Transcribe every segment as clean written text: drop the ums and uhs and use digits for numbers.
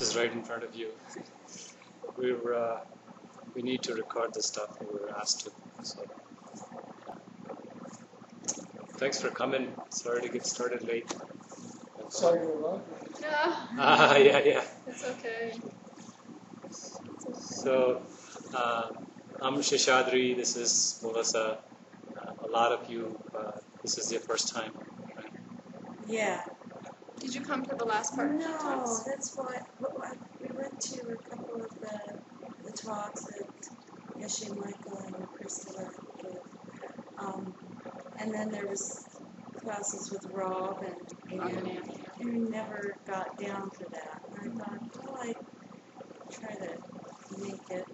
is right in front of you. We need to record the stuff we were asked to. So, thanks for coming. Sorry to get started late. Sorry you're wrong. Yeah. It's okay. So, I'm Sheshadri. This is Melissa. A lot of you, this is your first time, right? Yeah. Did you come to the last part? No, that's why we went to a couple of the talks that Geshe, Michael, and Christie gave. And then there was classes with Rob and we never got down to that. And I thought, well, I'd try to make it.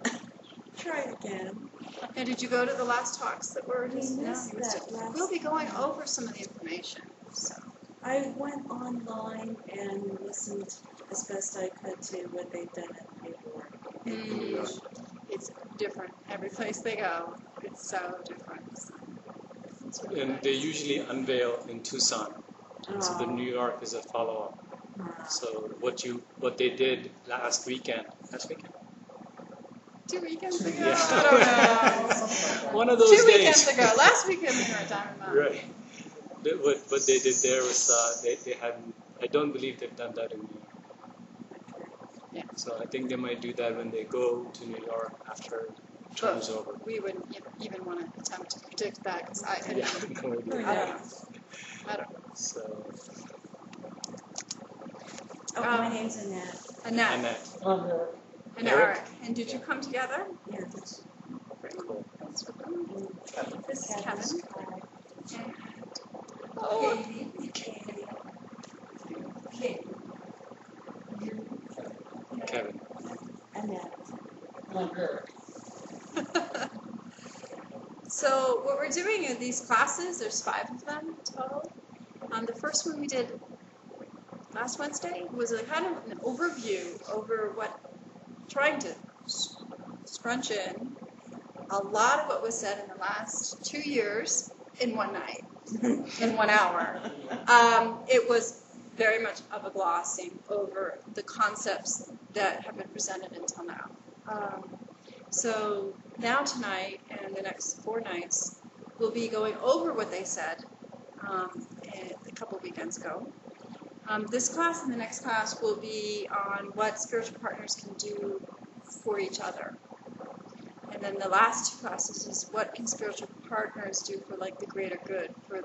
Try it again. And did you go to the last talks that were? We missed that last. We'll be going over some of the information. So I went online and listened as best I could to what they've done at the paperwork. It's different every place they go. It's so different. It's really And nice. they usually unveil in Tucson. So the New York is a follow-up. So what they did last weekend. 2 weekends ago? Yeah. I don't know. One of those 2 days. weekends ago. Last weekend we were talking about. Right. What they did there was they hadn't. I don't believe they've done that in New York. Yeah. So I think they might do that when they go to New York after term's over. We wouldn't even want to attempt to predict that because I Yeah, no idea. don't know. I don't know. So My name's Annette. Annette. I'm here. And Eric. Eric. And did you come together? Yeah. cool. Thanks for coming. This is Kevin. Kevin. And, oh, Katie. Kevin. Annette. I'm here. So what we're doing in these classes, there's 5 of them total. The first one we did last Wednesday was a kind of an overview over trying to scrunch in a lot of what was said in the last 2 years in one night, in 1 hour. It was very much of a glossing over the concepts that have been presented until now. So now tonight and the next 4 nights, we'll be going over what they said a couple weekends ago. This class and the next class will be on what spiritual partners can do for each other. And then the last 2 classes is what can spiritual partners do for like the greater good, for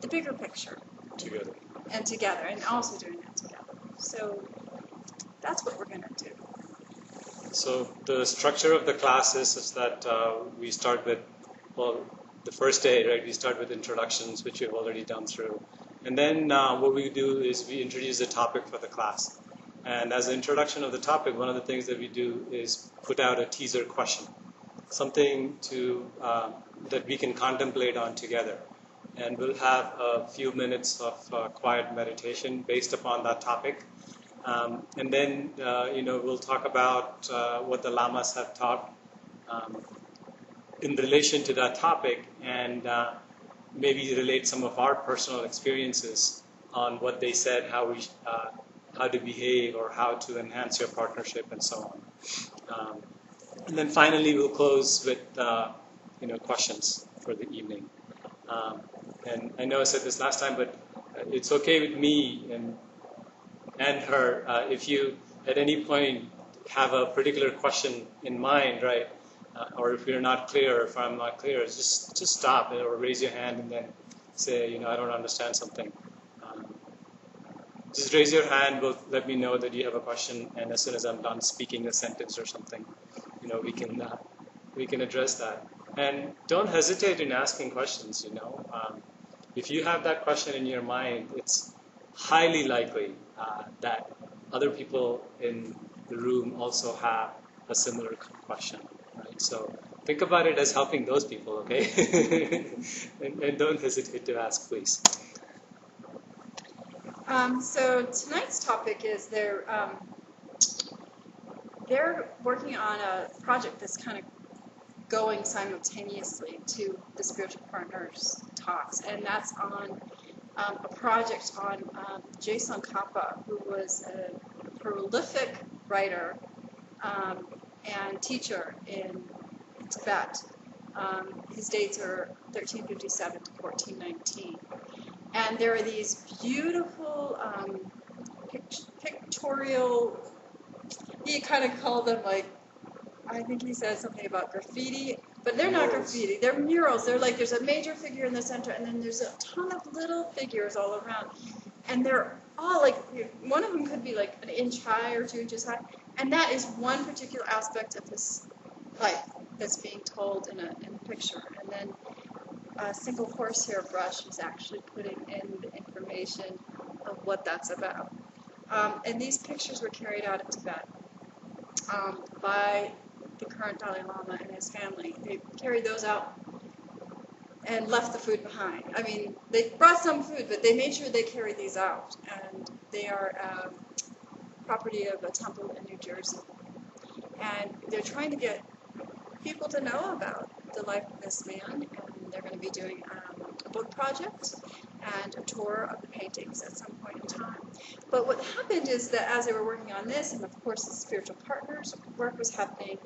the bigger picture. Together. And together, and also doing that together. So that's what we're going to do. So the structure of the classes is that we start with, the first day, right? We start with introductions, which we've already done through. And then what we do is we introduce the topic for the class. And as an introduction of the topic, one of the things that we do is put out a teaser question, something that we can contemplate on together. And we'll have a few minutes of quiet meditation based upon that topic. And then, we'll talk about what the lamas have taught in relation to that topic, and maybe relate some of our personal experiences on what they said, how to behave, or how to enhance your partnership, and so on. And then finally, we'll close with questions for the evening. And I know I said this last time, but it's okay with me and her if you at any point have a particular question in mind, right? Or if you're not clear, if I'm not clear, just stop or raise your hand and then say, I don't understand something. Just raise your hand, let me know that you have a question, and as soon as I'm done speaking a sentence or something, we can address that. And don't hesitate in asking questions. If you have that question in your mind, it's highly likely that other people in the room also have a similar question, right? So think about it as helping those people, okay? and don't hesitate to ask, please. So tonight's topic is they're working on a project that's kind of going simultaneously to the spiritual partners talks, and that's on a project on Je Tsongkapa, who was a prolific writer and teacher in Tibet. His dates are 1357 to 1419. And there are these beautiful pictorial, he kind of called them like, I think he said something about graffiti, but they're not graffiti, they're murals. They're like, there's a major figure in the center, and then there's a ton of little figures all around. And they're all like, one of them could be like an inch high or 2 inches high, and that is one particular aspect of his life that's being told in a picture. And then a single horsehair brush is actually putting in the information of what that's about. And these pictures were carried out in Tibet by the current Dalai Lama and his family. They carried those out and left the food behind. I mean, they brought some food, but they made sure they carried these out. And they are property of a temple in New Jersey. And they're trying to get people to know about the life of this man, and they're going to be doing a book project and a tour of the paintings at some point in time. But what happened is that as they were working on this, and of course the spiritual partners work was happening,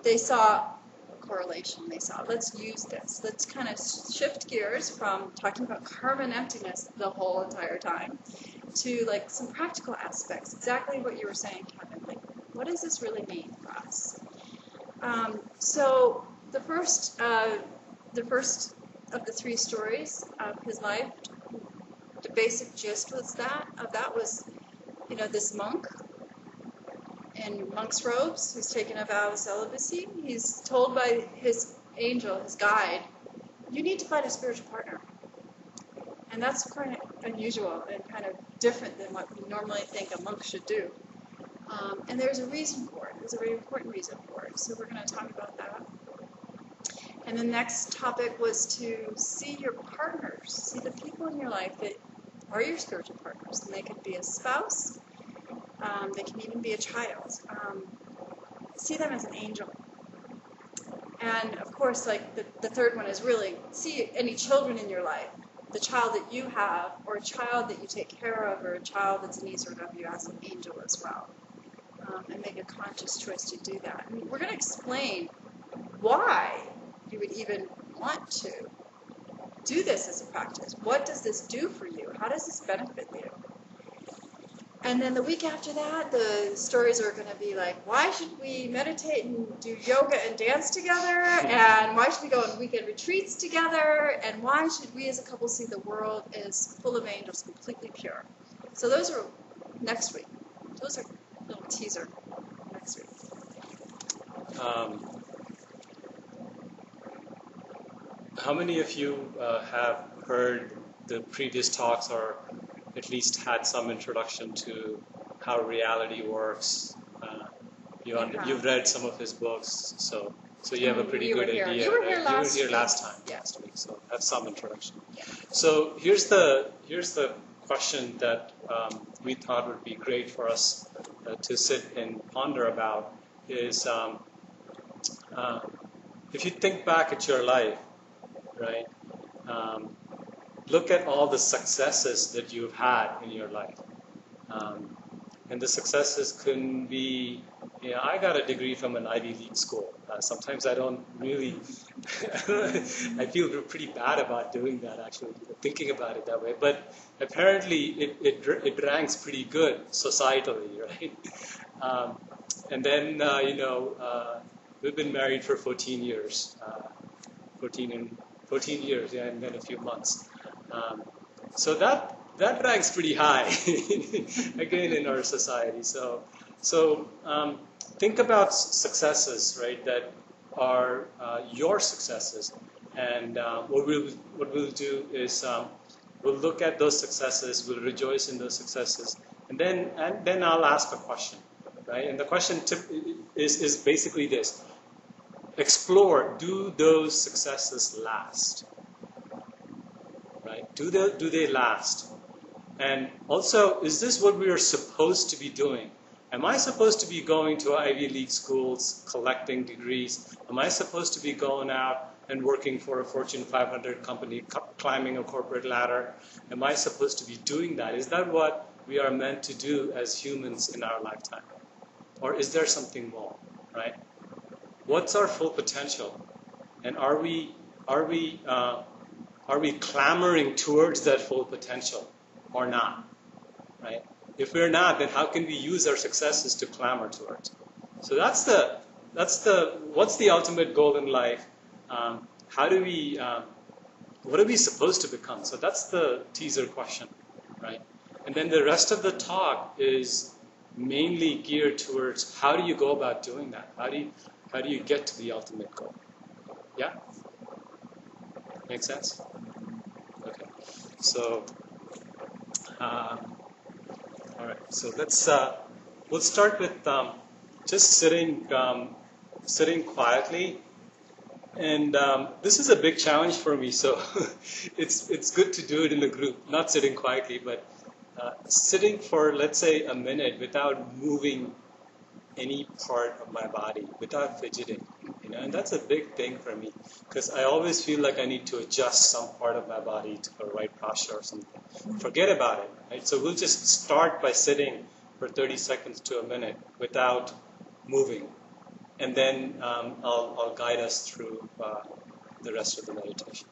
they saw a correlation. They saw, let's use this. Let's kind of shift gears from talking about karma and emptiness the whole entire time to like some practical aspects, exactly what you were saying, Kevin. Like, what does this really mean for us? So the first of the 3 stories of his life, the basic gist was was, this monk in monk's robes who's taken a vow of celibacy. He's told by his angel, his guide, you need to find a spiritual partner. And that's kind of unusual and kind of different than what we normally think a monk should do. And there's a reason for it. There's a very important reason for it. So we're going to talk about that. And the next topic was to see your partners, see the people in your life that are your spiritual partners. And they could be a spouse. They can even be a child. See them as an angel. And of course, like the third one is really see any children in your life. The child that you have, or a child that you take care of, or a child that's an sort of you as an angel as well. And make a conscious choice to do that. And we're going to explain why you would even want to do this as a practice. What does this do for you? How does this benefit you? And then the week after that, the stories are going to be like, why should we meditate and do yoga and dance together? And why should we go on weekend retreats together? And why should we as a couple see the world as full of angels, completely pure? So those are next week. Those are a little teaser next week. How many of you have heard the previous talks or at least had some introduction to how reality works? You've read some of his books, so you have a pretty good idea. You were here last week, so have some introduction. Yeah. So here's the question that we thought would be great for us to sit and ponder about is if you think back at your life, right? Look at all the successes that you've had in your life. And the successes can be, I got a degree from an Ivy League school. Sometimes I don't really, I feel pretty bad about doing that actually, thinking about it that way. But apparently it ranks pretty good societally, right? And then, we've been married for 14 years. 14 years, and then a few months. So that ranks pretty high, again, in our society. So think about successes, right, that are your successes. And what we'll do is we'll look at those successes, we'll rejoice in those successes, and then I'll ask a question, right? And the question is basically this. Explore, do those successes last? Right? Do they last? And also, is this what we are supposed to be doing? Am I supposed to be going to Ivy League schools, collecting degrees? Am I supposed to be going out and working for a Fortune 500 company, climbing a corporate ladder? Am I supposed to be doing that? Is that what we are meant to do as humans in our lifetime? Or is there something more, right? What's our full potential? And are we clamoring towards that full potential or not, right? If we're not, then how can we use our successes to clamor towards? So what's the ultimate goal in life? What are we supposed to become? So that's the teaser question, right? And then the rest of the talk is mainly geared towards how do you go about doing that? How do you get to the ultimate goal? Yeah? Make sense? Okay. So, all right. So we'll start with just sitting quietly. And this is a big challenge for me, so it's good to do it in a group, not sitting quietly, but sitting for, let's say, a minute without moving any part of my body, without fidgeting, and that's a big thing for me, because I always feel like I need to adjust some part of my body to a right posture or something. Forget about it, right? So we'll just start by sitting for 30 seconds to a minute without moving. And then I'll guide us through the rest of the meditation.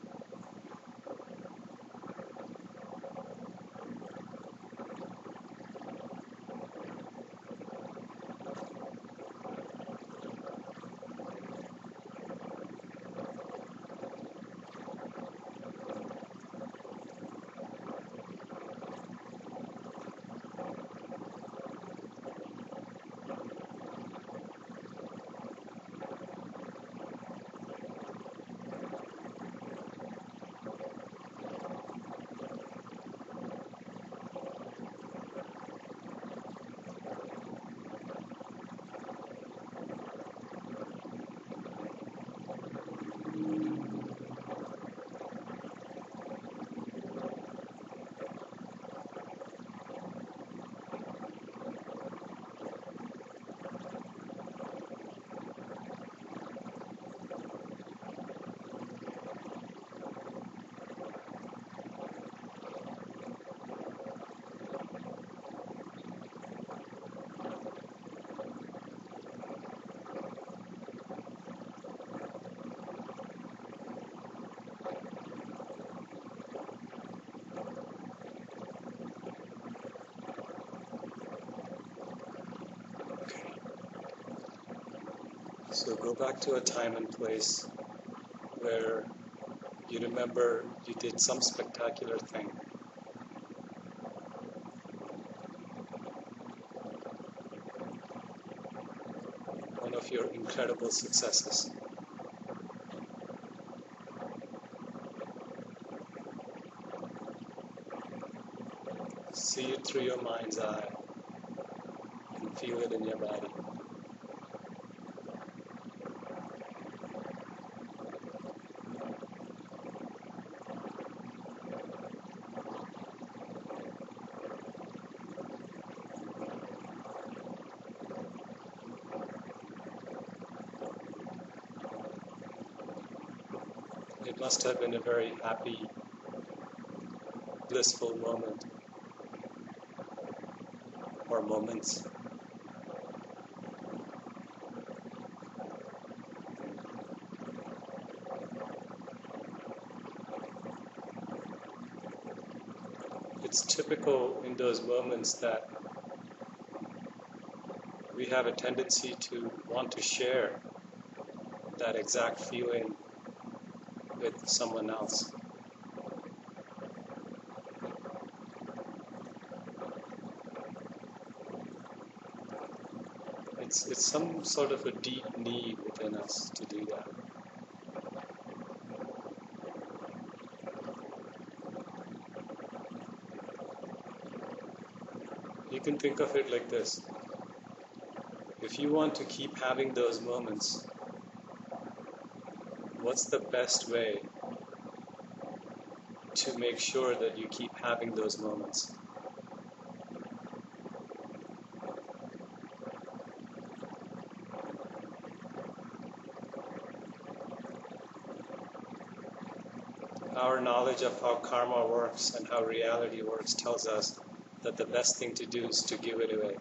So go back to a time and place where you remember you did some spectacular thing. One of your incredible successes. See it through your mind's eye and feel it in your body. It must have been a very happy, blissful moment, or moments. It's typical in those moments that we have a tendency to want to share that exact feeling with someone else. It's some sort of a deep need within us to do that. You can think of it like this. If you want to keep having those moments, what's the best way to make sure that you keep having those moments? Our knowledge of how karma works and how reality works tells us that the best thing to do is to give it away.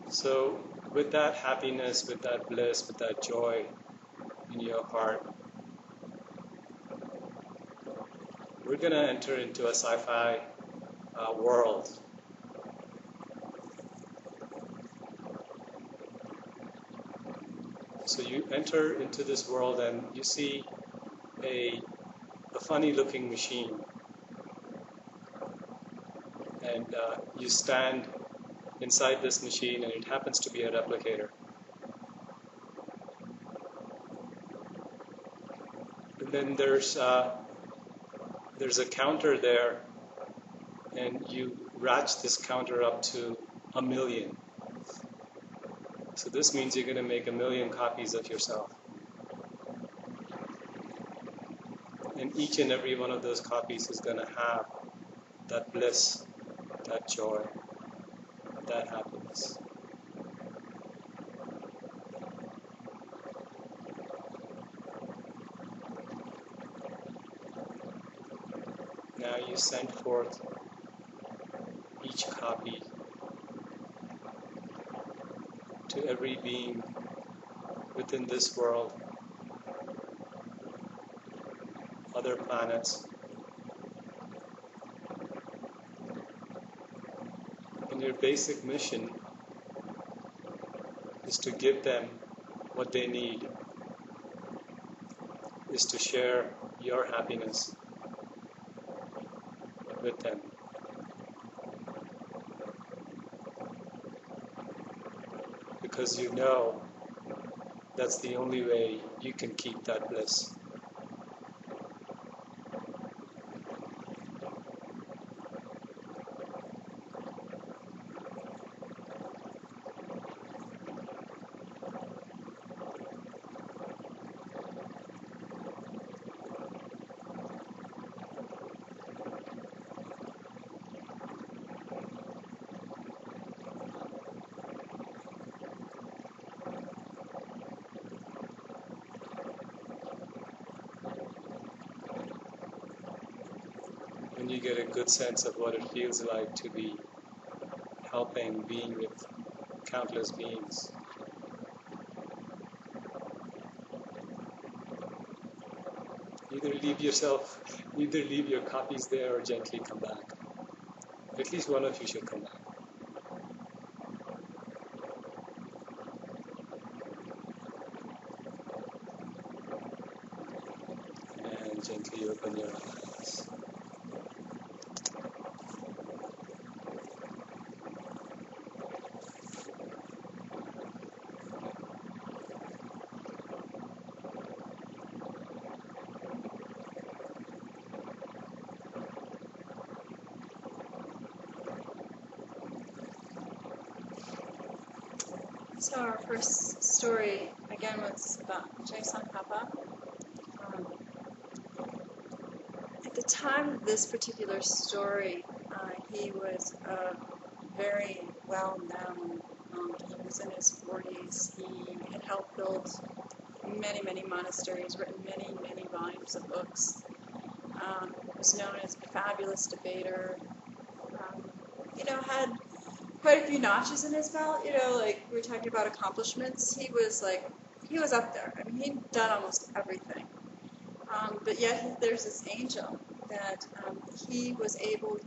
So with that happiness, with that bliss, with that joy in your heart, we're going to enter into a sci-fi world. So you enter into this world and you see a funny looking machine, and you stand inside this machine, and it happens to be a replicator. And then there's a counter there, and you ratchet this counter up to 1,000,000. So this means you're going to make 1,000,000 copies of yourself. And each and every one of those copies is going to have that bliss, that joy, that happiness. Now you send forth each copy to every being within this world, other planets. And your basic mission is to give them what they need, is to share your happiness with them. Because you know that's the only way you can keep that bliss. And you get a good sense of what it feels like to be helping, being with countless beings. Either leave your copies there or gently come back. At least one of you should come back. And gently open your eyes. So our first story, again, was about Je Tsongkapa. At the time of this particular story, he was very well known. He was in his 40s. He had helped build many, many monasteries, written many, many volumes of books. Was known as a fabulous debater. Had quite a few notches in his belt. Like we were talking about accomplishments. He was up there. I mean, he'd done almost everything. But yet there's this angel that he was able,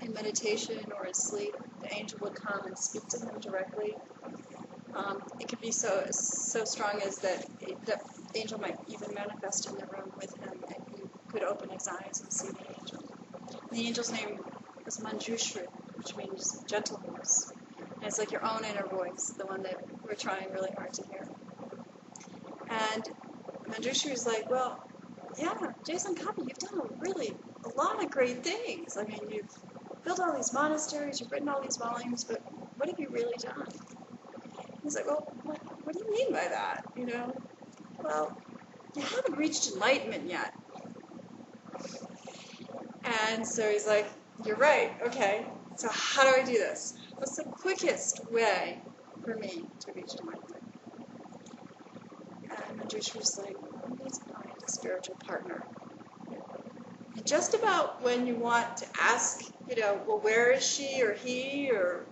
in meditation or in sleep, the angel would come and speak to him directly. It could be so strong as that the angel might even manifest in the room with him, and he could open his eyes and see the angel. And the angel's name was Manjushri, which means gentle voice. And it's like your own inner voice, the one that we're trying really hard to hear. And Manjushri is like, well, yeah, Je Tsongkapa, you've done a lot of great things. I mean, you've built all these monasteries, you've written all these volumes, but what have you really done? He's like, well, what do you mean by that? Well, you haven't reached enlightenment yet. And so he's like, you're right, okay, so how do I do this? What's the quickest way for me to reach enlightenment? And She was like, I need to find a spiritual partner. And just about when you want to ask, well, where is she or he, or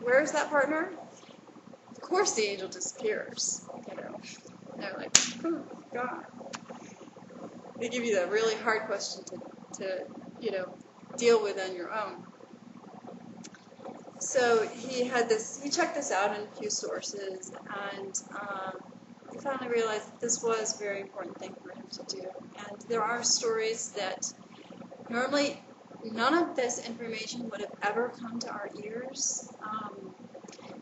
where is that partner? Of course the angel disappears, And they're like, oh, God. They give you that really hard question to deal with on your own. So he checked this out in a few sources, and he finally realized that this was a very important thing for him to do. And there are stories that normally none of this information would have ever come to our ears.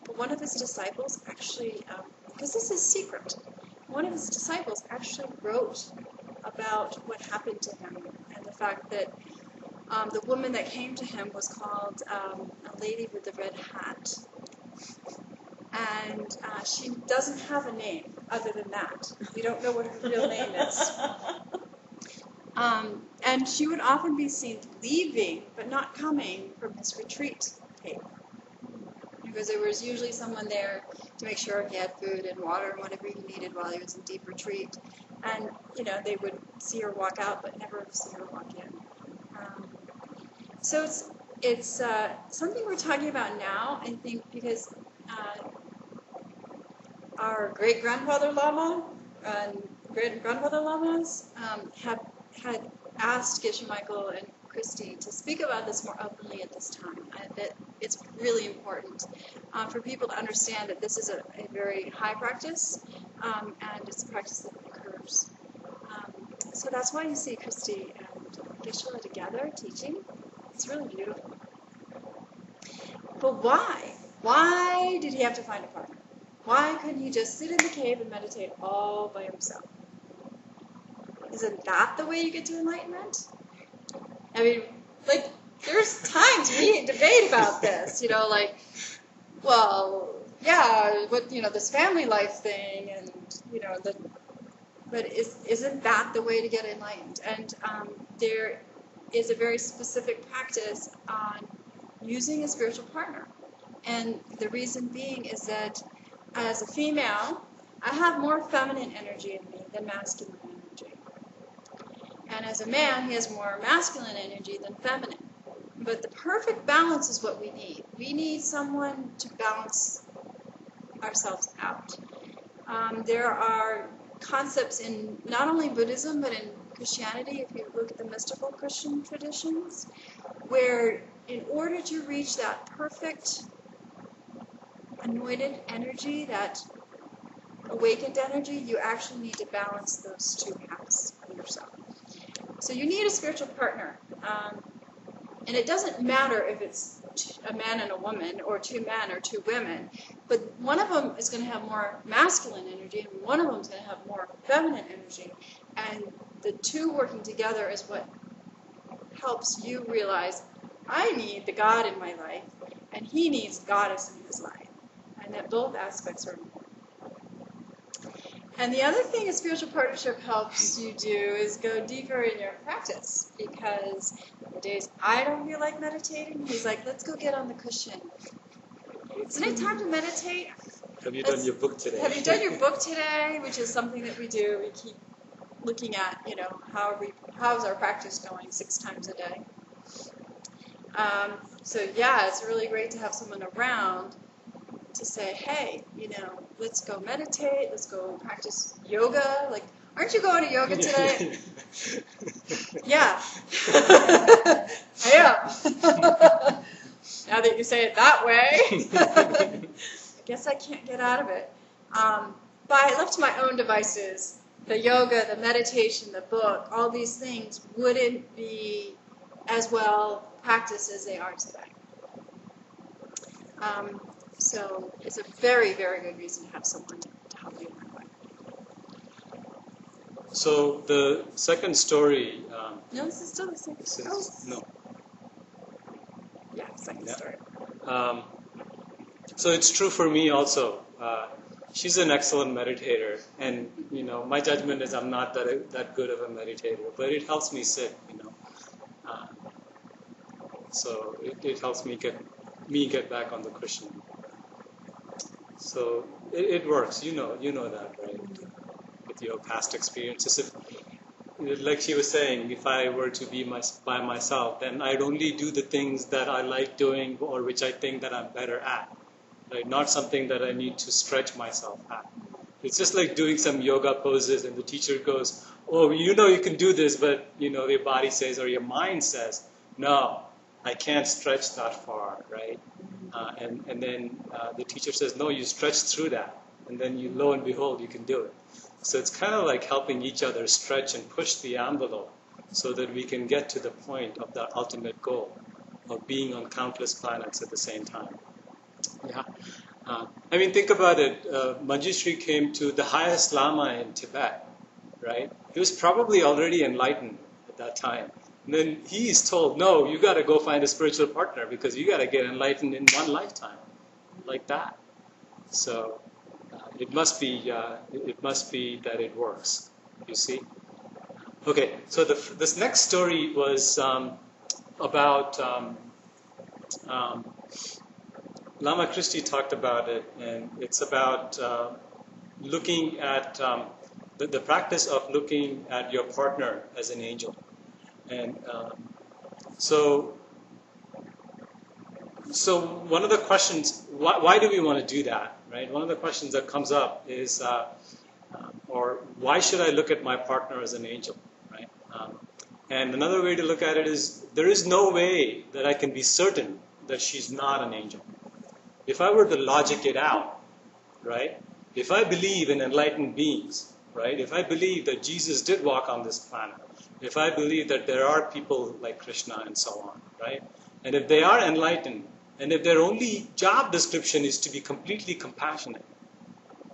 But one of his disciples actually, because this is secret, one of his disciples actually wrote about what happened to him and the fact that the woman that came to him was called a lady with the red hat. And she doesn't have a name other than that. We don't know what her real name is. And she would often be seen leaving, but not coming from his retreat cave. Because there was usually someone there to make sure he had food and water and whatever he needed while he was in deep retreat. And, they would see her walk out, but never see her walk in. So it's something we're talking about now, I think, because our great-grandfather Lama and great-grandfather Lamas had asked Geshe Michael and Christie to speak about this more openly at this time, and that it's really important for people to understand that this is a very high practice, and it's a practice that occurs. So that's why you see Christie and Geshe together teaching. It's really beautiful. But why? Why did he have to find a partner? Why couldn't he just sit in the cave and meditate all by himself? Isn't that the way you get to enlightenment? I mean, there's time to debate about this, well, yeah, but, this family life thing, and, but isn't that the way to get enlightened? And there is a very specific practice on using a spiritual partner. And the reason being is that as a female, I have more feminine energy in me than masculine energy. And as a man, he has more masculine energy than feminine. But the perfect balance is what we need. We need someone to balance ourselves out. There are concepts in not only Buddhism, but in Christianity, if you look at the mystical Christian traditions, where in order to reach that perfect anointed energy, that awakened energy, you actually need to balance those two halves of yourself. So you need a spiritual partner. And it doesn't matter if it's a man and a woman, or two men or two women, but one of them is going to have more masculine energy, and one of them is going to have more feminine energy. And the two working together is what helps you realize, I need the God in my life, and he needs the goddess in his life. And that both aspects are important. And the other thing a spiritual partnership helps you do is go deeper in your practice, because the days I don't feel like meditating, he's like, let's go get on the cushion. Isn't it time to meditate? Have you done your book today? Have you done your book today? Which is something that we do. We keep looking at, how's our practice going 6 times a day. So yeah, it's really great to have someone around to say, hey, let's go meditate, let's go practice yoga. Like, aren't you going to yoga today? Yeah. I am. Now that you say it that way, I guess I can't get out of it. But I left to my own devices, the yoga, the meditation, the book, all these things wouldn't be as well practiced as they are today. So it's a very, very good reason to have someone to help you in that way. So the second story... no, this is still the same. No. Yeah, second story. So it's true for me also. She's an excellent meditator, and my judgment is I'm not that good of a meditator, but it helps me sit. So it helps me get back on the cushion. So it works. You know that, right? with your past experiences. If, like she was saying, if I were to be by myself, then I'd only do the things that I like doing or which I think that I'm better at, right? Not something that I need to stretch myself at. It's just like doing some yoga poses and the teacher goes, oh, you know you can do this, but you know your body says or your mind says, no, I can't stretch that far, right? And then the teacher says, no, you stretch through that. And then you, lo and behold, you can do it. So it's kind of like helping each other stretch and push the envelope so that we can get to the point of the ultimate goal of being on countless planets at the same time. Yeah. I mean, think about it. Manjushri came to the highest Lama in Tibet, right? He was probably already enlightened at that time. And then he is told, no, you got to go find a spiritual partner because you got to get enlightened in one lifetime, like that. So it must be that it works. You see? Okay. So this next story was about Lama Christie talked about it, and it's about looking at the practice of looking at your partner as an angel. And so one of the questions, why do we want to do that, right? One of the questions that comes up is, or why should I look at my partner as an angel, right? And another way to look at it is, there is no way that I can be certain that she's not an angel. If I were to logic it out, right? If I believe in enlightened beings, right? If I believe that Jesus did walk on this planet, if I believe that there are people like Krishna and so on, right? And if they are enlightened, and if their only job description is to be completely compassionate,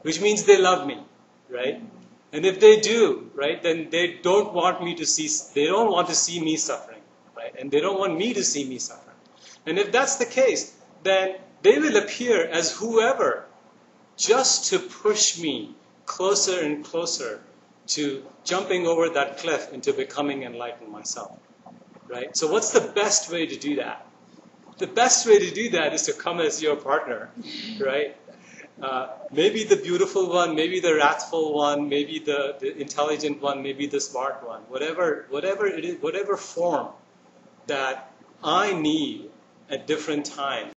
which means they love me, right? And if they do, right, then they don't want to see me suffering, right? And they don't want me to see me suffering. And if that's the case, then they will appear as whoever just to push me closer and closer to jumping over that cliff into becoming enlightened myself, right? So what's the best way to do that? The best way to do that is to come as your partner, right? Maybe the beautiful one, maybe the wrathful one, maybe the intelligent one, maybe the smart one, whatever it is, whatever form that I need at different times.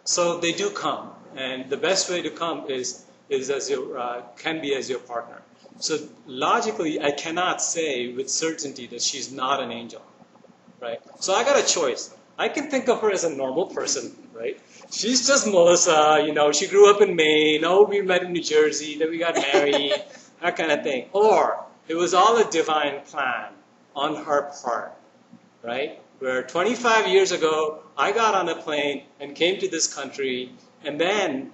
So they do come, and the best way to come is as can be as your partner. So logically, I cannot say with certainty that she's not an angel, right? So I got a choice. I can think of her as a normal person, right? She's just Melissa, she grew up in Maine. Oh, we met in New Jersey, then we got married, that kind of thing. Or it was all a divine plan on her part, right? Where 25 years ago, I got on a plane and came to this country, and then,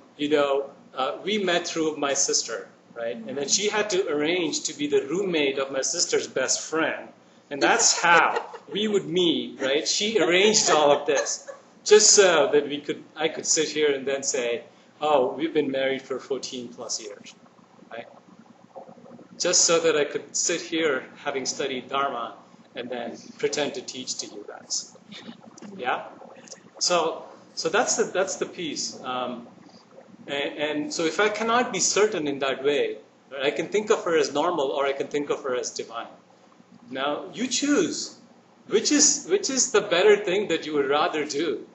we met through my sister, right? And then she had to arrange to be the roommate of my sister's best friend. And that's how we would meet, right? She arranged all of this just so that I could sit here and then say, oh, we've been married for 14 plus years, right? Just so that I could sit here having studied Dharma and then pretend to teach to you guys. Yeah? So that's the piece. And so if I cannot be certain in that way, right, I can think of her as normal or I can think of her as divine. Now you choose which is the better thing that you would rather do,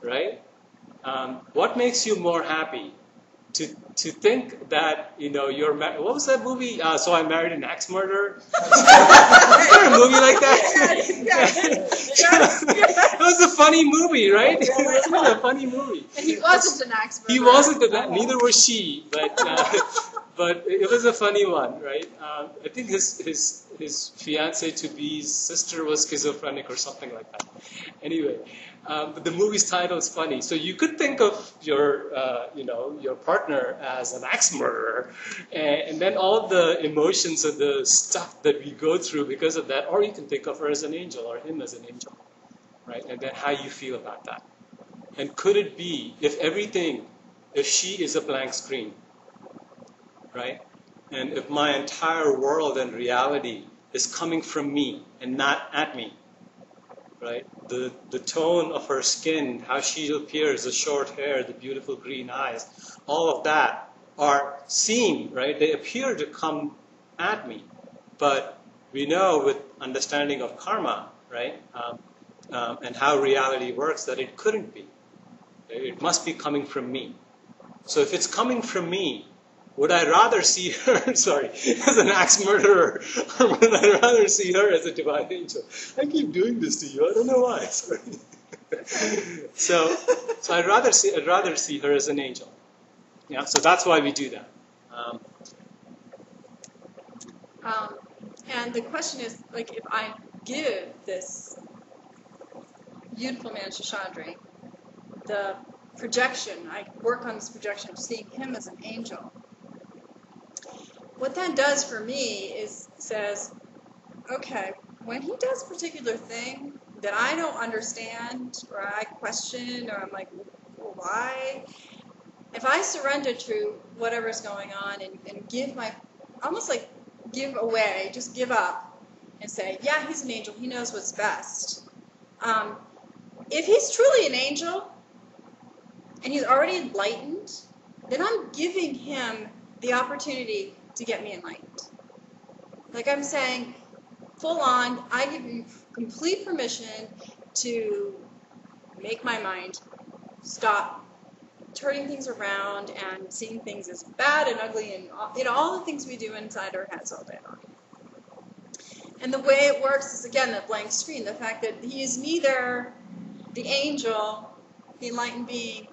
right? What makes you more happy? To think that you're married. What was that movie? So I Married an Axe Murderer. Is there a movie like that? It was a funny movie, right? It was a funny movie. And he wasn't an axe murderer. He wasn't neither was she, but it was a funny one, right? I think his fiancée to be's sister was schizophrenic or something like that. Anyway. But the movie's title is funny. So you could think of your partner as an axe murderer, and then all the emotions and the stuff that we go through because of that, or you can think of her as an angel or him as an angel, right? And then how you feel about that. And could it be, if she is a blank screen, right? And if my entire world and reality is coming from me and not at me, right? The tone of her skin, how she appears, the short hair, the beautiful green eyes, all of that are seen, right? They appear to come at me. But we know with understanding of karma, right? And how reality works, that it couldn't be. It must be coming from me. So if it's coming from me, would I rather see her, as an axe murderer, or would I rather see her as a divine angel? I keep doing this to you. I don't know why. Sorry. So I'd rather see her as an angel. Yeah. So that's why we do that. And the question is, like, if I give this beautiful man Sheshadri the projection, I work on this projection of seeing him as an angel. What that does for me is says, okay, when he does a particular thing that I don't understand, or I question, or I'm like, well, why? If I surrender to whatever's going on and give almost like give away, just give up, and say, yeah, he's an angel, he knows what's best. If he's truly an angel, and he's already enlightened, then I'm giving him the opportunity to get me enlightened. Like I'm saying, full on, I give you complete permission to make my mind stop turning things around and seeing things as bad and ugly and all the things we do inside our heads all day long. And the way it works is, again, the blank screen, the fact that he is neither the angel, the enlightened being,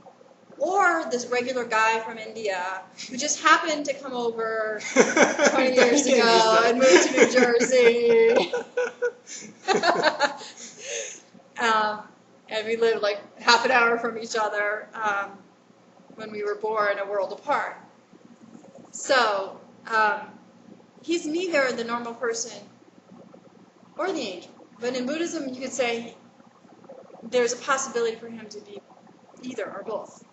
or this regular guy from India who just happened to come over 20 years ago and moved to New Jersey. And we lived like half an hour from each other when we were born, a world apart. So he's neither the normal person or the angel. But in Buddhism, you could say there's a possibility for him to be either or both.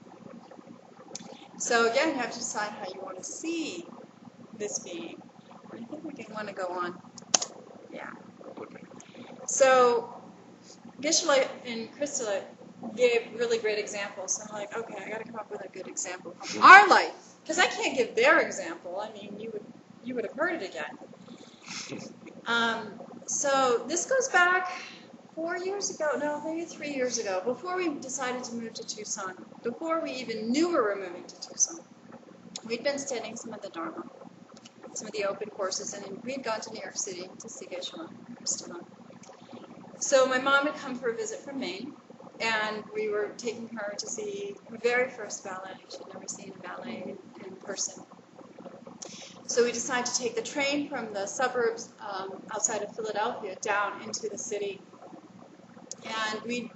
So again, you have to decide how you want to see this being. I think we can want to go on. Yeah. So Geshe and Christie gave really great examples. So I'm like, okay, I got to come up with a good example from our life, because I can't give their example. I mean, you would have heard it again. So this goes back 4 years ago, no, maybe 3 years ago, before we decided to move to Tucson, before we even knew we were moving to Tucson. We'd been studying some of the Dharma, some of the open courses, and we'd gone to New York City to see Geshe and Christie. So my mom had come for a visit from Maine, and we were taking her to see her very first ballet. She'd never seen a ballet in person. So we decided to take the train from the suburbs outside of Philadelphia down into the city. And we,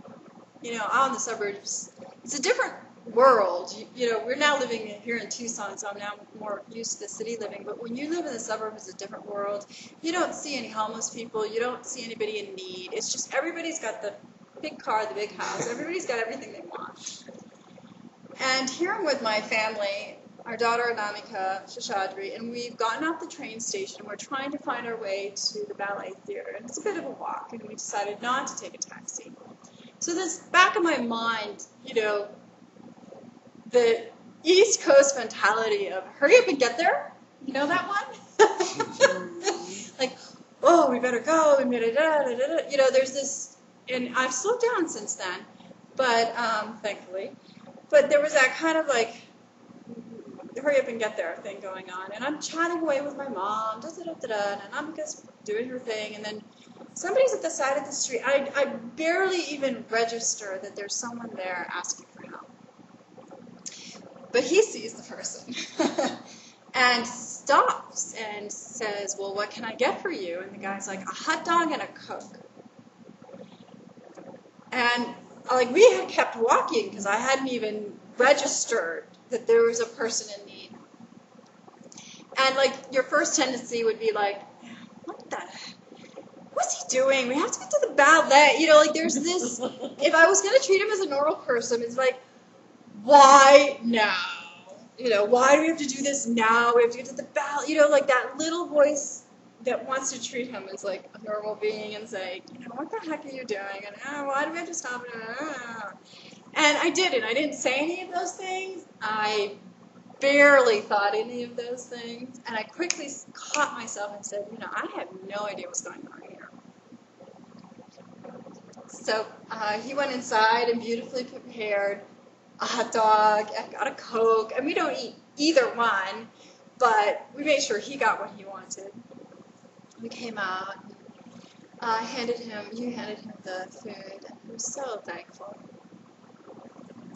out in the suburbs, it's a different world. We're now living here in Tucson, so I'm now more used to the city living. But when you live in the suburbs, it's a different world. You don't see any homeless people. You don't see anybody in need. It's just everybody's got the big car, the big house. Everybody's got everything they want. And here I'm with my family, our daughter Anamika, Sheshadri, and we've gotten off the train station. And we're trying to find our way to the ballet theater. And it's a bit of a walk, and we decided not to take a taxi. So this back of my mind, the East Coast mentality of hurry up and get there. You know that one? Like, oh, we better go. We better there's this, and I've slowed down since then, but thankfully. But there was that kind of like hurry up and get there thing going on, and I'm chatting away with my mom, and I'm just doing her thing, and then somebody's at the side of the street. I barely even register that there's someone there asking for help. But he sees the person and stops and says, well, what can I get for you? And the guy's like, a hot dog and a Coke. And we had kept walking because I hadn't even registered that there was a person in need. And your first tendency would be like, what what's he doing? We have to get to the ballet. You know, like there's this, if I was going to treat him as a normal person, it's like, why now? You know, why do we have to do this now? We have to get to the ballet. You know, like that little voice that wants to treat him as like a normal being and say, you know, what the heck are you doing? And why do we have to stop it? And I didn't. I didn't say any of those things. I barely thought any of those things. And I quickly caught myself and said, you know, I have no idea what's going on here. So he went inside and beautifully prepared a hot dog, I got a Coke, and we don't eat either one, but we made sure he got what he wanted. We came out, you handed him the food, and he was so thankful.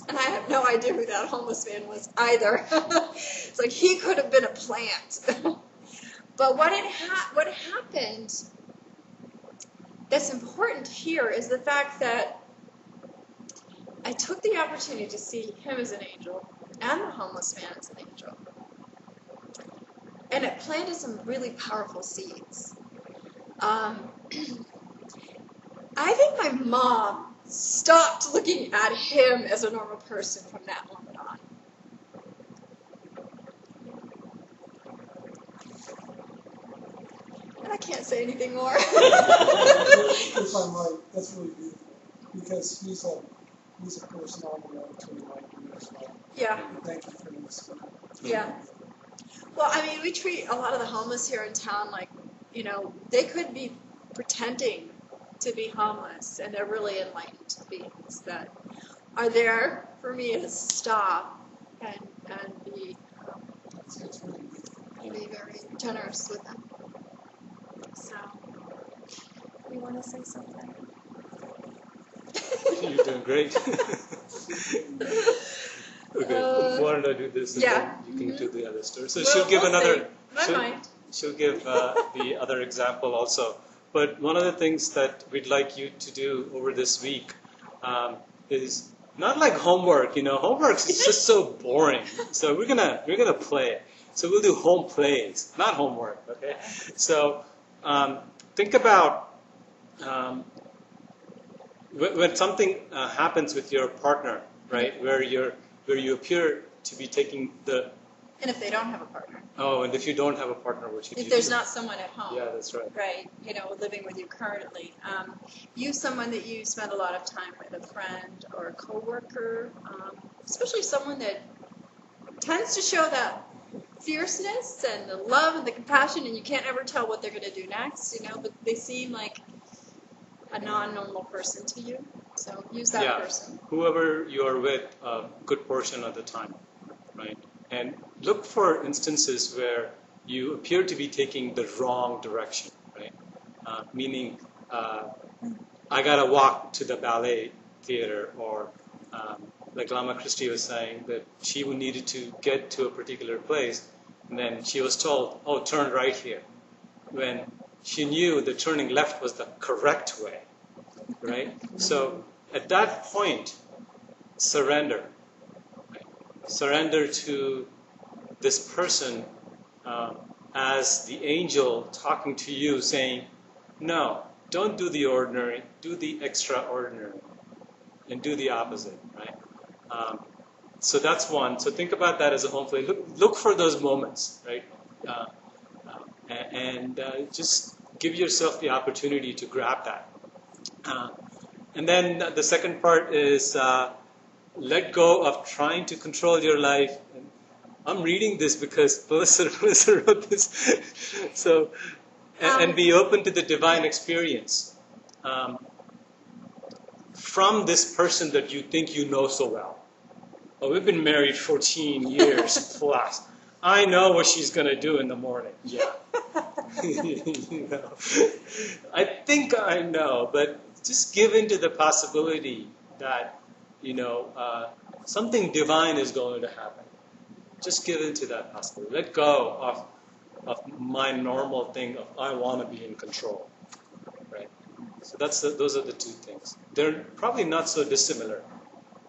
And I have no idea who that homeless man was either. It's like he could have been a plant. But what happened that's important here is the fact that I took the opportunity to see him as an angel and the homeless man as an angel. And it planted some really powerful seeds. I think my mom stopped looking at him as a normal person from that moment on. And I can't say anything more. If I might, that's really beautiful. Because he's a person on the road to enlightenment as well. Yeah. Thank you for this. Yeah. Well, I mean, we treat a lot of the homeless here in town like, you know, they could be pretending to be homeless, and they're really enlightened beings that are there for me to stop and be very generous with them. So, you want to say something? You're doing great. Okay, why don't I do this and then you can do the other story. So she'll give another. She'll give the other example also. But one of the things that we'd like you to do over this week is not like homework. You know, homework is just so boring. So we're gonna play. So we'll do home plays, not homework. Okay. So think about when something happens with your partner, right? Where you appear to be taking the. And if they don't have a partner. Oh, and if you don't have a partner, what should you do? If there's not someone at home. Yeah, that's right. Right, you know, living with you currently. Use someone that you spend a lot of time with, a friend or a coworker, especially someone that tends to show that fierceness and the love and the compassion, and you can't ever tell what they're going to do next, you know, but they seem like a non-normal person to you. So use that person. Whoever you're with a good portion of the time, right? And look for instances where you appear to be taking the wrong direction, right? Meaning, I gotta walk to the ballet theater, or like Lama Christie was saying, that she needed to get to a particular place, and then she was told, "Oh, turn right here," when she knew that turning left was the correct way, right? So at that point, surrender. Surrender to this person as the angel talking to you, saying, no, don't do the ordinary, do the extraordinary, and do the opposite, right? So that's one. So think about that as a home play. Look for those moments, right? And just give yourself the opportunity to grab that. And then the second part is let go of trying to control your life. And I'm reading this because Melissa wrote this. So, and be open to the divine experience from this person that you think you know so well. Oh, we've been married 14 years plus. I know what she's going to do in the morning. Yeah. You know, I think I know, but just give in to the possibility that, you know, something divine is going to happen. Just give in to that possibility. Let go of my normal thing of I want to be in control, right? So those are the two things. They're probably not so dissimilar,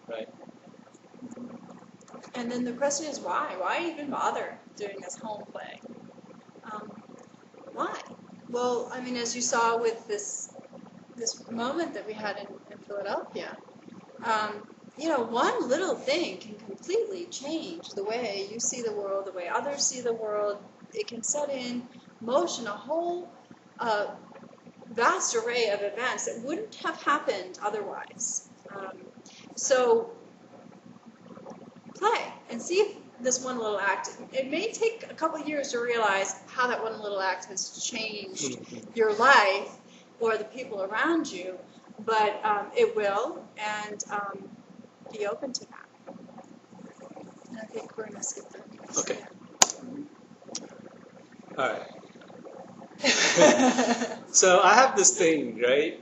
right? And then the question is why? Why even bother doing this home play? Why? Well, I mean, as you saw with this moment that we had in Philadelphia, one little thing can completely change the way you see the world, the way others see the world. It can set in motion a whole vast array of events that wouldn't have happened otherwise. So play and see if this one little act, it may take a couple of years to realize how that one little act has changed your life or the people around you, but it will, and be open to that. And I think we're going to skip that. Okay. All right. So I have this thing, right?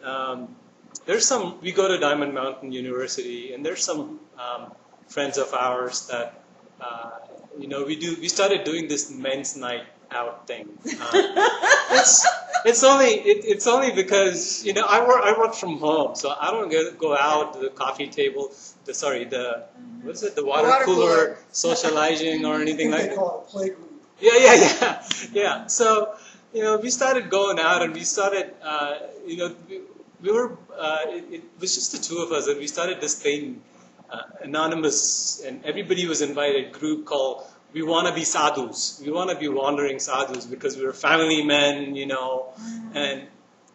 We go to Diamond Mountain University, and there's some friends of ours that, we started doing this men's night out thing. It's only because, I work from home, so I don't go out to the coffee table, the water cooler socializing or anything like that. They call it a playgroup. Yeah. So, we started going out, and we started, we were, it was just the two of us, and we started this thing, anonymous, and everybody was invited, group called We Want to Be Sadhus. We want to be wandering sadhus because we were family men, and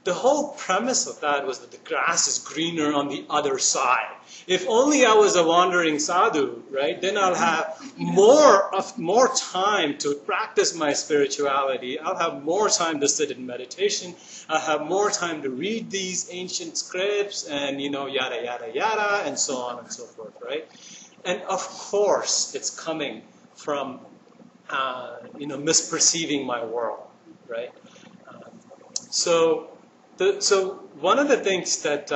the whole premise of that was that the grass is greener on the other side. If only I was a wandering sadhu, right, then I'll have more time to practice my spirituality. I'll have more time to sit in meditation. I'll have more time to read these ancient scripts and, yada, yada, yada, and so on and so forth, right? And of course, it's coming from, misperceiving my world, right? So one of the things that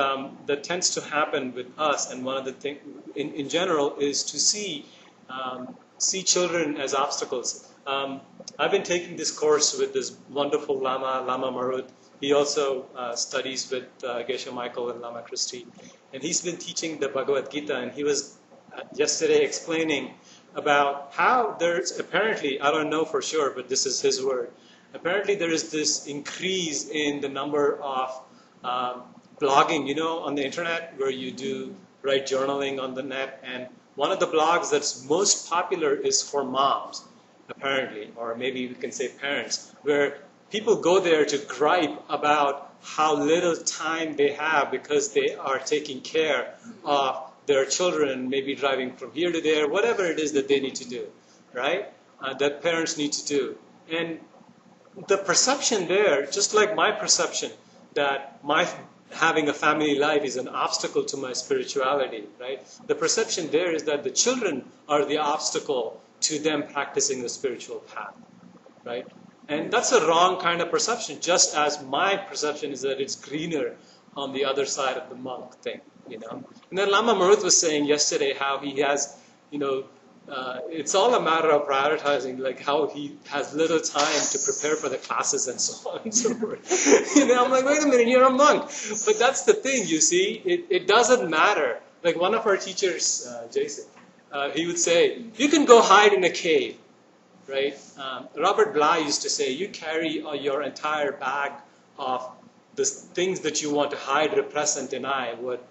tends to happen with us, and one of the things in general, is to see children as obstacles. I've been taking this course with this wonderful Lama Marut. He also studies with Geshe Michael and Lama Christie, and he's been teaching the Bhagavad Gita. And he was yesterday explaining about how there's apparently, I don't know for sure, but this is his word. Apparently there is this increase in the number of blogging, on the internet, where you write journaling on the net. And one of the blogs that's most popular is for moms, apparently, or maybe we can say parents, where people go there to gripe about how little time they have because they are taking care of their children, maybe driving from here to there, whatever it is that they need to do, right? That parents need to do. And the perception there, just like my perception, that my having a family life is an obstacle to my spirituality, right? The perception there is that the children are the obstacle to them practicing the spiritual path, right? And that's a wrong kind of perception, just as my perception is that it's greener on the other side of the monk thing, And then Lama Marut was saying yesterday how he has, it's all a matter of prioritizing, like how he has little time to prepare for the classes and so on and so forth. I'm like, wait a minute, you're a monk. But that's the thing, you see, it doesn't matter. Like one of our teachers, Jason, he would say, you can go hide in a cave, right? Robert Bly used to say, you carry your entire bag of the things that you want to hide, repress, and deny, what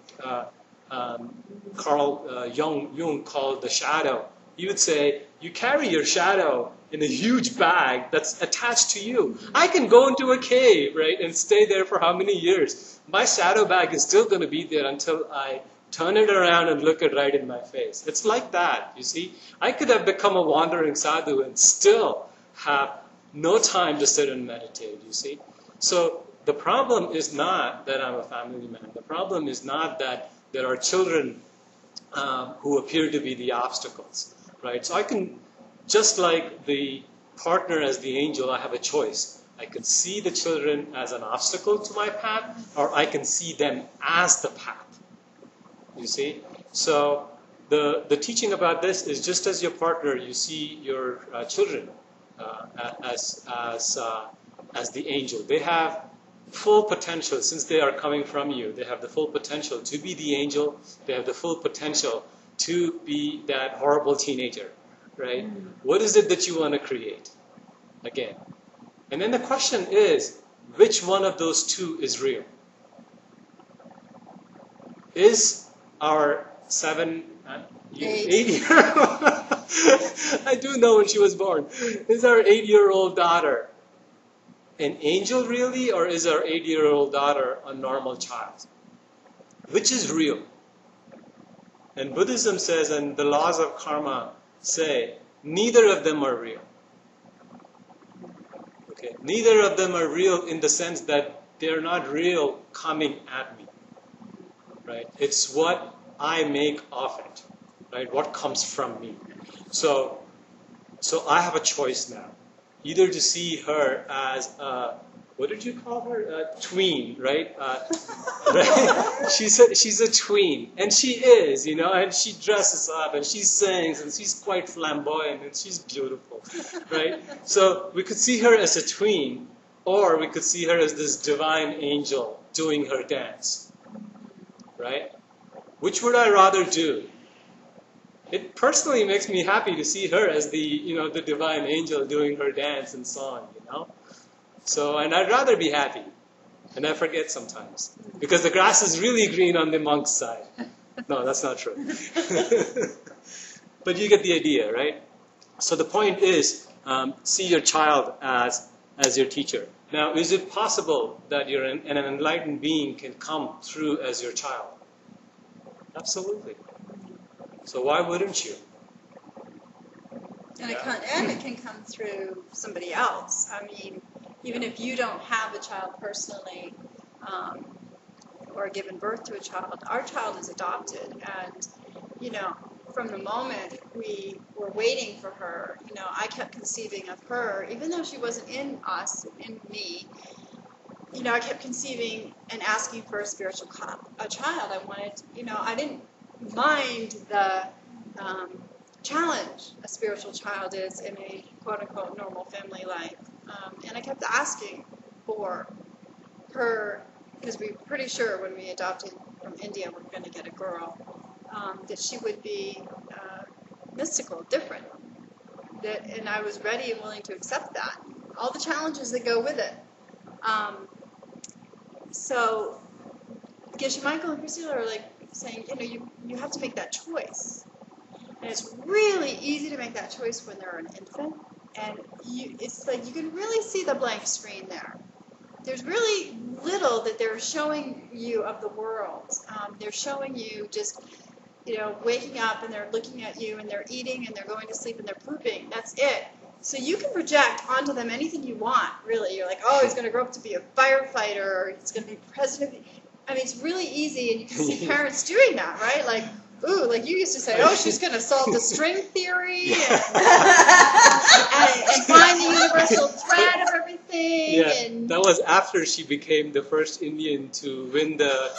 Carl Jung called the shadow. He would say, you carry your shadow in a huge bag that's attached to you. I can go into a cave, right, and stay there for how many years? My shadow bag is still going to be there until I turn it around and look it right in my face. It's like that, you see. I could have become a wandering sadhu and still have no time to sit and meditate, you see. So the problem is not that I'm a family man. The problem is not that there are children who appear to be the obstacles, right? So I can, just like the partner as the angel, I have a choice. I can see the children as an obstacle to my path, or I can see them as the path, you see? So the teaching about this is just as your partner, you see your children as the angel. They have full potential, since they are coming from you. They have the full potential to be the angel. They have the full potential to be that horrible teenager, right? What is it that you want to create? Again. And then the question is, which one of those two is real? Is our 8-year-old, I do know when she was born, is our 8-year-old daughter an angel really, or is our 8-year-old daughter a normal child? Which is real? And Buddhism says, and the laws of karma say, neither of them are real. Okay, neither of them are real in the sense that they're not real coming at me. Right? It's what I make of it. Right? What comes from me. So I have a choice now. Either to see her as a, what did you call her? A tween, right? Right? She's a tween, and she is, and she dresses up, and she sings, and she's quite flamboyant, and she's beautiful, right? So we could see her as a tween, or we could see her as this divine angel doing her dance, right? Which would I rather do? It personally makes me happy to see her as the divine angel doing her dance and song, So, and I'd rather be happy. And I forget sometimes. Because the grass is really green on the monk's side. No, that's not true. But you get the idea, right? So the point is, see your child as your teacher. Now, is it possible that an enlightened being can come through as your child? Absolutely. So why wouldn't you? And it can come through somebody else. I mean, even if you don't have a child personally, or given birth to a child, our child is adopted. And, from the moment we were waiting for her, I kept conceiving of her, even though she wasn't in us, in me, I kept conceiving and asking for a spiritual child. I wanted, I didn't mind the challenge a spiritual child is in a quote-unquote normal family life. And I kept asking for her, because we were pretty sure when we adopted from India we were going to get a girl, that she would be mystical, different. And I was ready and willing to accept that. All the challenges that go with it. So Geshe Michael and Christie are like saying, you have to make that choice. And it's really easy to make that choice when they're an infant. And it's like you can really see the blank screen there. There's really little that they're showing you of the world. They're showing you just, waking up and they're looking at you and they're eating and they're going to sleep and they're pooping. That's it. So you can project onto them anything you want, really. You're like, oh, he's going to grow up to be a firefighter, or he's going to be president. I mean, it's really easy, and you can see parents doing that, right? Like, ooh, like you used to say, oh, she's going to solve the string theory and find the universal thread of everything. Yeah, and that was after she became the first Indian to win the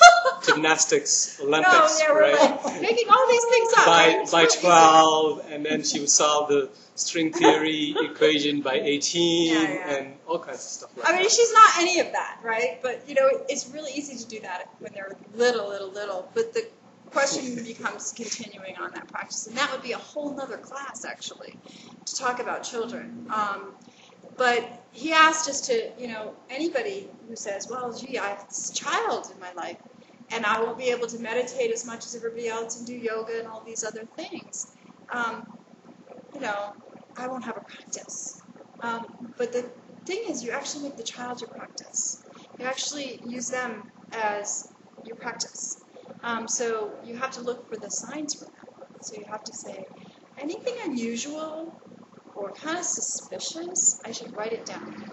gymnastics Olympics, no, right? Like making all these things up. By 12, and then she would solve the string theory equation by 18, and all kinds of stuff like that. I mean, she's not any of that, right? But, it's really easy to do that when they're little. But the question becomes continuing on that practice. And that would be a whole nother class, actually, to talk about children. But he asked us to, anybody who says, well, gee, I have this child in my life, and I won't be able to meditate as much as everybody else and do yoga and all these other things. I won't have a practice. But the thing is, you actually make the child your practice. You actually use them as your practice. So you have to look for the signs for them. So you have to say, anything unusual or kind of suspicious, I should write it down.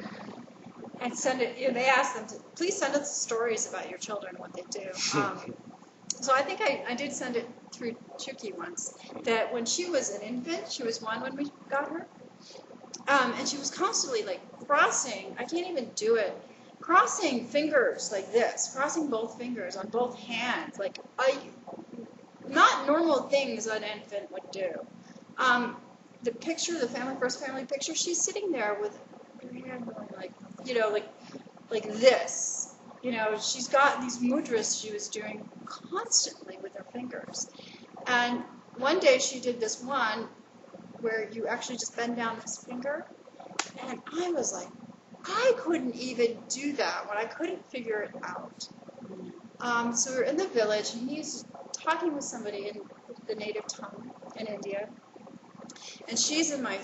And send it, they ask them to, please send us stories about your children, what they do. So I think I did send it through Chuki once, that when she was an infant, she was 1 when we got her, and she was constantly like crossing, I can't even do it, crossing fingers like this, crossing both fingers on both hands, like not normal things an infant would do. The picture, the first family picture, she's sitting there with her hand going like this. She's got these mudras she was doing constantly with her fingers. And one day she did this one where you actually just bend down this finger. And I was like, I couldn't even do that when I couldn't figure it out. So we're in the village, and he's talking with somebody in the native tongue in India, and she's in the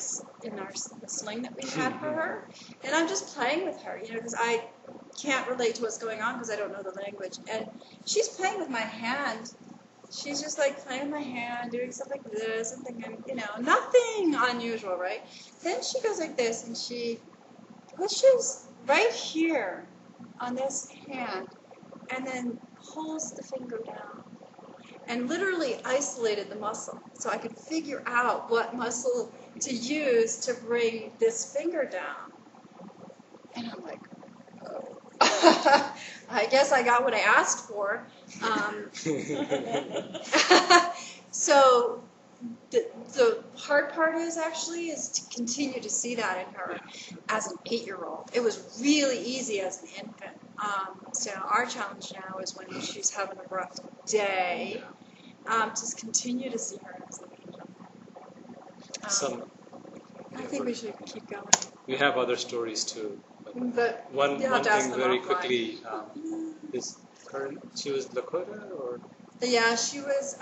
sling that we had for her, and I'm just playing with her, because I can't relate to what's going on because I don't know the language, and she's playing with my hand. She's just like playing with my hand, doing stuff like this, and thinking, nothing unusual, right? Then she goes like this, and she pushes right here on this hand, and then pulls the finger down, and literally isolated the muscle, so I could figure out what muscle to use to bring this finger down. And I'm like, oh. I guess I got what I asked for. So the hard part is to continue to see that in her as an 8-year-old. It was really easy as an infant. So our challenge now is when she's having a rough day, just continue to see her as an angel. I think we should keep going. We have other stories too. But one thing very quickly is she was Lakota or? Yeah, she was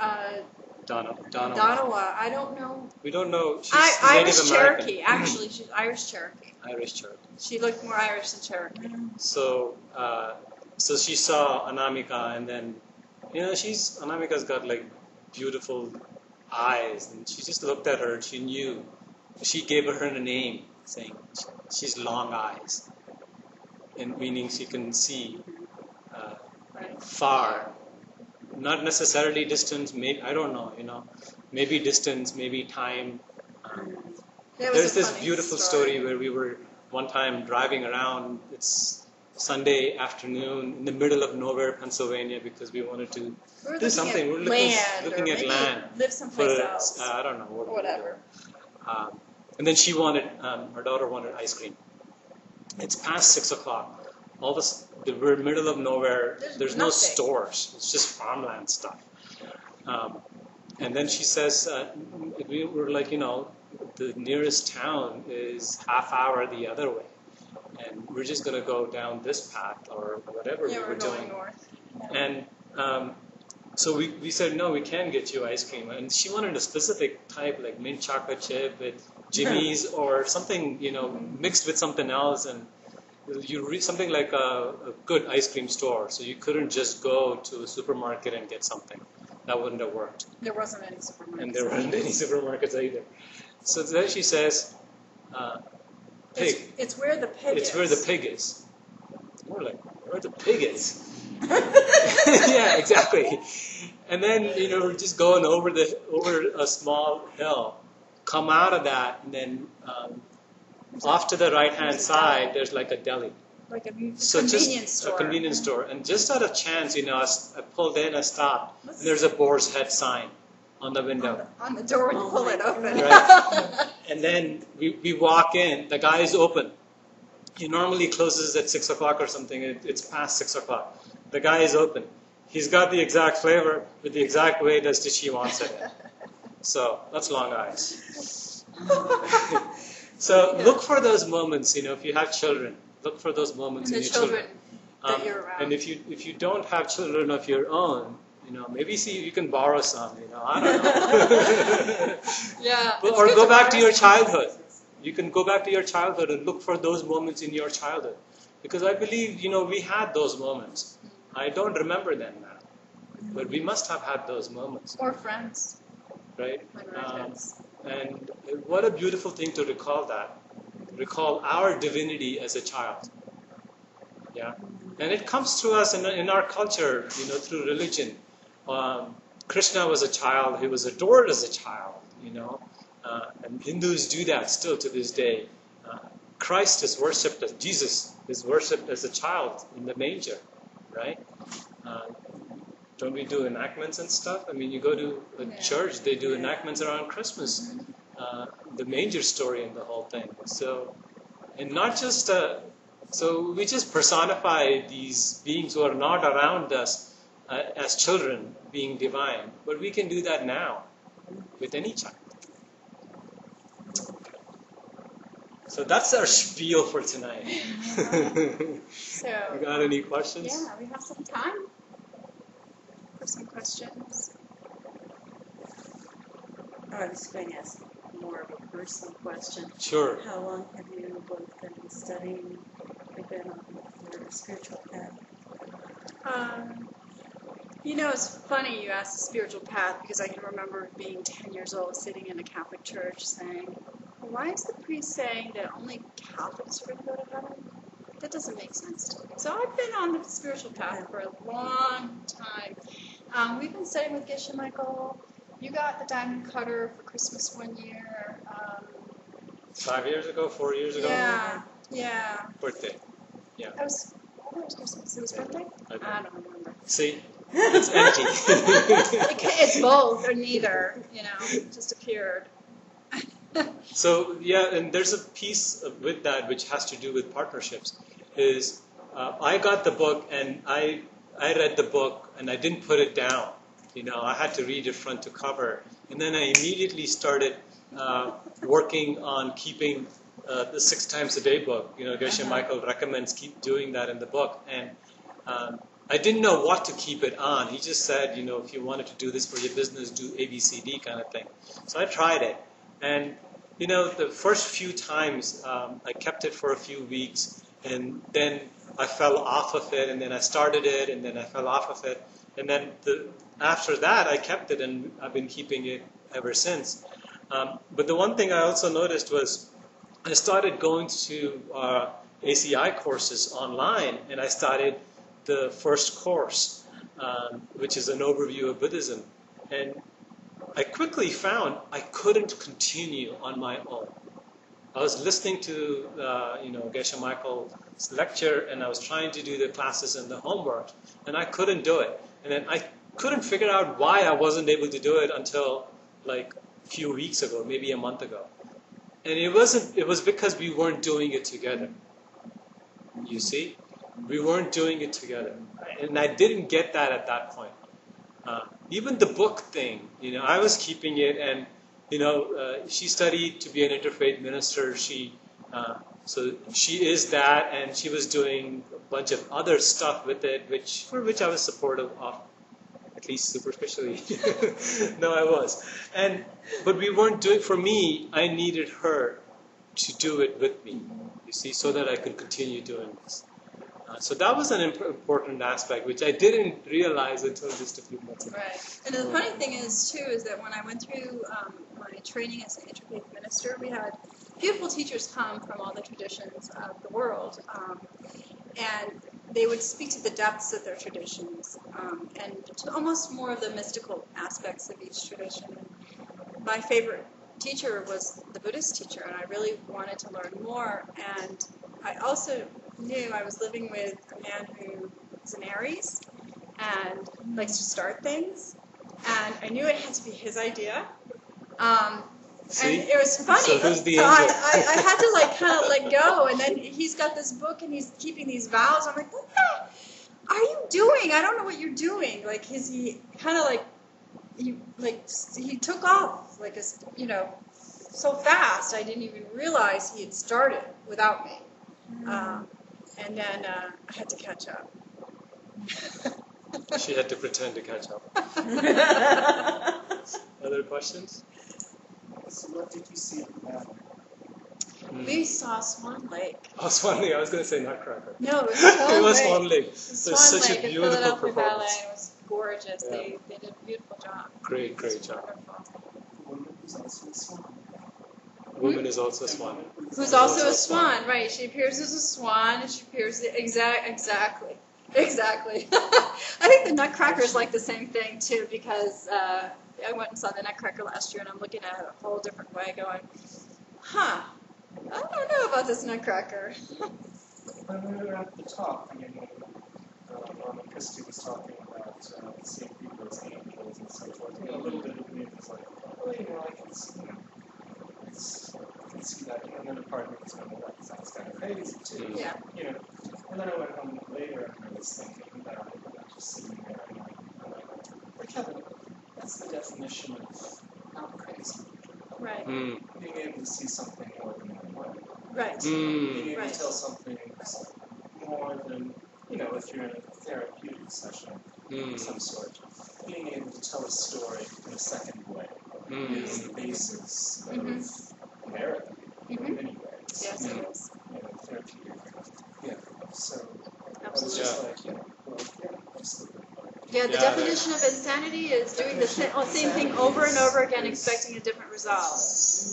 Donawa. I don't know. We don't know. She's Irish Cherokee. Actually, she's Irish Cherokee. Irish Cherokee. She looked more Irish than Cherokee. So she saw Anamika, and then Anamika's got like beautiful eyes, and she just looked at her, and she knew. She gave her a name, saying she's long eyes, and meaning she can see far, not necessarily distance. Maybe I don't know. Maybe distance, maybe time. There's this beautiful story where we were one time driving around. It's Sunday afternoon in the middle of nowhere, Pennsylvania, because we wanted to do something. We're looking at land. Live someplace else. I don't know. Whatever. And then she wanted, her daughter wanted ice cream. It's past 6 o'clock. We're in the middle of nowhere. There's no stores. It's just farmland stuff. And then she says, we were like, the nearest town is half hour the other way. And we're just going to go down this path or whatever we were doing. North. And so we said, no, we can get you ice cream. And she wanted a specific type, like mint chocolate chip with Jimmy's or something, mixed with something else. And you read something like a good ice cream store. So you couldn't just go to a supermarket and get something. That wouldn't have worked. There wasn't any supermarkets. And there weren't any supermarkets either. So then she says, pig. It's where the pig is. It's where the pig is. We're like, where the pig is? Yeah, exactly. And then we're just going over a small hill, come out of that, and then off to the right hand side there's like a deli. Like a convenience store. A convenience store. And just out of chance, I pulled in, I stopped, and there's a boar's head sign on the window. On the door when you pull it open. Right. And then we walk in, the guy is open. He normally closes at 6 o'clock or something. It's past 6 o'clock. The guy is open. He's got the exact flavor with the exact weight as she wants it. So that's long eyes. So look for those moments, if you have children, look for those moments in your children. That you're around. And if you don't have children of your own, maybe see if you can borrow some, I don't know. Yeah. Or go back to your childhood. You can go back to your childhood and look for those moments in your childhood. Because I believe, we had those moments. I don't remember them now. But we must have had those moments. Or friends. Right? And what a beautiful thing to recall that. Recall our divinity as a child. Yeah? And it comes through us in our culture, through religion. Krishna was a child. He was adored as a child, and Hindus do that still to this day. Christ is worshipped as Jesus is worshipped as a child in the manger, right? Don't we do enactments and stuff? I mean, you go to a church, they do enactments around Christmas, the manger story and the whole thing. So, and not just, so we just personify these beings who are not around us as children being divine, but we can do that now with any child. So that's our spiel for tonight. So, You got any questions? yeah, we have some time for some questions. Oh, I was going to ask more of a personal question. Sure. How long have you both been studying, or been on your spiritual path? It's funny you asked the spiritual path because I can remember being 10 years old sitting in a Catholic church saying, well, why is the priest saying that only Catholics are going to go to heaven? That doesn't make sense to me. So I've been on the spiritual path for a long time. We've been studying with Geshe Michael. You got the diamond cutter for Christmas one year. 5 years ago, 4 years ago? Yeah. Birthday. Yeah. I thought it was Christmas. It was birthday? I don't remember. See? It's empty. It's both or neither, it just appeared. So, yeah, and there's a piece with that which has to do with partnerships. Is I got the book and I read the book and I didn't put it down. I had to read it front to cover. And then I immediately started working on keeping the 6 times a day book. Geshe Michael recommends keep doing that in the book. And I didn't know what to keep it on. He just said, if you wanted to do this for your business, do ABCD kind of thing. So I tried it. And, the first few times I kept it for a few weeks. And then I fell off of it. And then I started it. And then I fell off of it. And then after that, I kept it. And I've been keeping it ever since. But the one thing I also noticed was I started going to ACI courses online. And I started the first course, which is an overview of Buddhism. And I quickly found I couldn't continue on my own. I was listening to, Geshe Michael's lecture, and I was trying to do the classes and the homework, and I couldn't do it. And then I couldn't figure out why I wasn't able to do it until like a few weeks ago, maybe a month ago. And it was because we weren't doing it together. You see? We weren't doing it together. And I didn't get that at that point. Even the book thing, I was keeping it, and, she studied to be an interfaith minister. So she is that, and she was doing a bunch of other stuff with it, for which I was supportive of, at least superficially. No, I was. But we weren't doing, for me, I needed her to do it with me, you see, so that I could continue doing this. So that was an important aspect, which I didn't realize until just a few months ago. Right. And the funny thing is, too, is that when I went through my training as an interfaith minister, we had beautiful teachers come from all the traditions of the world. And they would speak to the depths of their traditions and to almost more of the mystical aspects of each tradition. And my favorite teacher was the Buddhist teacher, and I really wanted to learn more. And I also knew I was living with a man who is an Aries and likes to start things, and I knew it had to be his idea. And it was funny. So who's the so angel? I had to kind of let go, and then he's got this book and he's keeping these vows. I'm like, what the are you doing? I don't know what you're doing. He kind of he took off so fast. I didn't even realize he had started without me. And then I had to catch up. She had to pretend to catch up. Other questions? So what did you see at the battle? We saw Swan Lake. Oh, Swan Lake. I was going to say Nutcracker. No, it was Swan It was Lake. Swan Lake. It was Swan such Lake a in beautiful Philadelphia Ballet. performance. It was gorgeous. Yeah. They did a beautiful job. Great job. The woman who's also a swan. Woman is also a swan. Who's also a swan, right? She appears as a swan, and she appears exactly. I think the Nutcracker is like the same thing too, because I went and saw the Nutcracker last year, and I'm looking at it a whole different way, going, I don't know about this Nutcracker. When we were at the top, Christie was talking about seeing people as angels and so forth. A little bit of me was like, I can see, I can see that. And then a part of me was going, that sounds kind of crazy too. Yeah. And then I went home later and I was thinking about it, and I just sitting there and like Kevin, that's the definition of not crazy. Right. Being able to see something more than one way. Right. Being able Right. to tell something more than, if you're in a therapeutic session of some sort, being able to tell a story in a second way is the basis of therapy in many ways. Yes, it is. Therapeutic. Yeah. So I was Absolutely. just like, absolutely. Yeah, the Yeah, definition of insanity is doing the same thing over and over again, expecting a different result.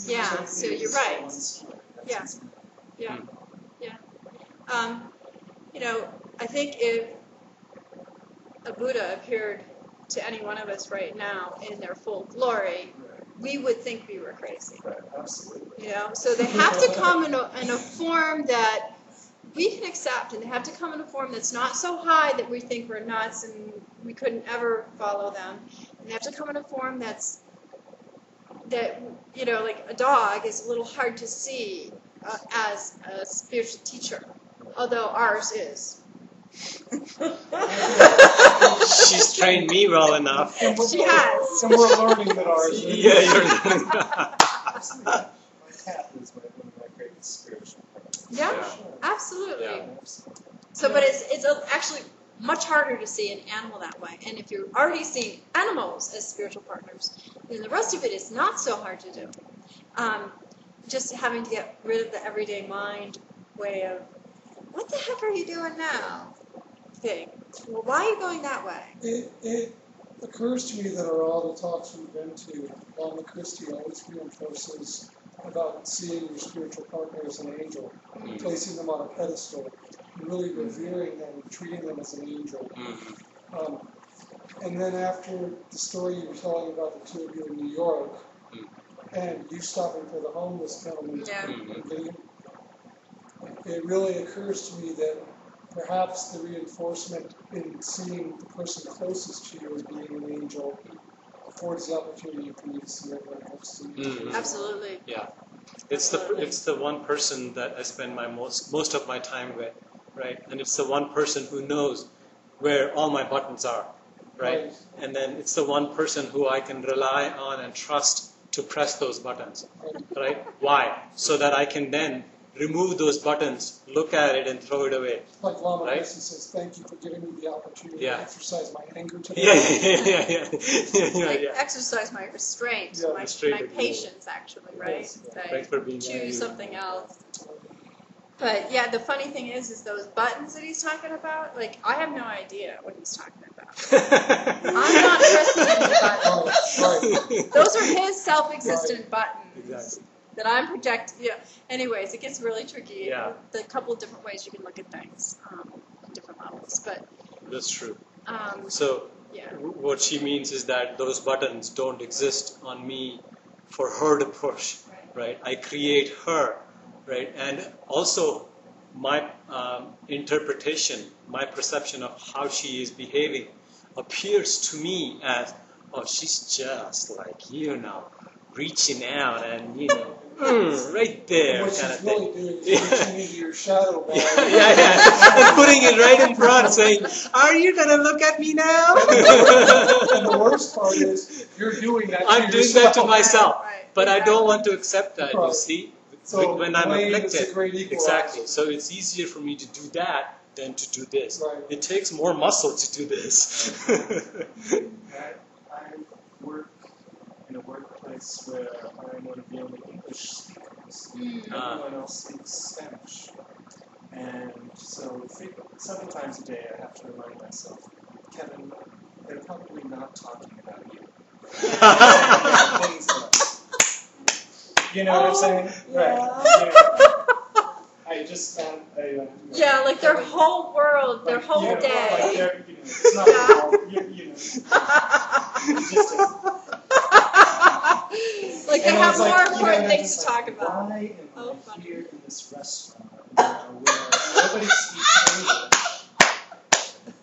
Yeah, so you're right. Yeah. Yeah. Yeah. I think if a Buddha appeared to any one of us right now in their full glory, we would think we were crazy. Right, absolutely. So they have to come in a form that we can accept, and they have to come in a form that's not so high that we think we're nuts and we couldn't ever follow them. And they have to come in a form that like a dog is a little hard to see as a spiritual teacher, although ours is. She's trained me well enough. She has. And we're learning that ours is. Yeah, you're learning. My cat is one of my greatest spiritual partners. Yeah, absolutely. Yeah. So, but it's actually much harder to see an animal that way. And if you're already seeing animals as spiritual partners, then the rest of it is not so hard to do. Just having to get rid of the everyday mind way of, what the heck are you doing now? Thing. Well, why are you going that way? It occurs to me that all the talks we've been to, Lama Christie always reinforces about seeing your spiritual partner as an angel, placing them on a pedestal, and really revering them, treating them as an angel. And then after the story you were telling about the two of you in New York, and you stopping for the homeless gentleman, it really occurs to me that perhaps the reinforcement in seeing the person closest to you as being an angel affords the opportunity for you to see everyone else. Absolutely. Yeah, it's the one person that I spend my most of my time with, right? And it's the one person who knows where all my buttons are, right? And then it's the one person who I can rely on and trust to press those buttons, right? Why? So that I can then remove those buttons, look at it, and throw it away. Like Lama Christie says, thank you for giving me the opportunity to exercise my anger today. Like exercise my restraint, my patience, actually, right? Yes. Thanks for being here. Choose something else. But yeah, the funny thing is those buttons that he's talking about, like, I have no idea what he's talking about. I'm not pressing any buttons. Those are his self-existent buttons. Exactly. That I'm projecting. Yeah. Anyways, it gets really tricky. Yeah. The couple of different ways you can look at things, different levels. But that's true. So what she means is that those buttons don't exist on me for her to push, right? I create her, right? And also my interpretation, my perception of how she is behaving appears to me as, oh, she's just like you now, reaching out and right there, what kind of she's really thing. doing is reaching into your shadow ball. And putting it right in front, saying, "Are you gonna look at me now?" And the worst part is you're doing that. I'm doing that to myself, but I don't want to accept that. Right. You see, So when I'm blame is afflicted, a great equalizer. exactly. So it's easier for me to do that than to do this. Right. It takes more muscle to do this. I work in a workplace where I'm one of the only English speakers. Everyone else speaks Spanish. And so several times a day I have to remind myself, Kevin, they're probably not talking about you. Things like, you know what I'm saying? Right. I just found like their whole world, their whole day. Like it's not all, just like they have more important things to talk about. Why am I here in this restaurant where nobody speaks English?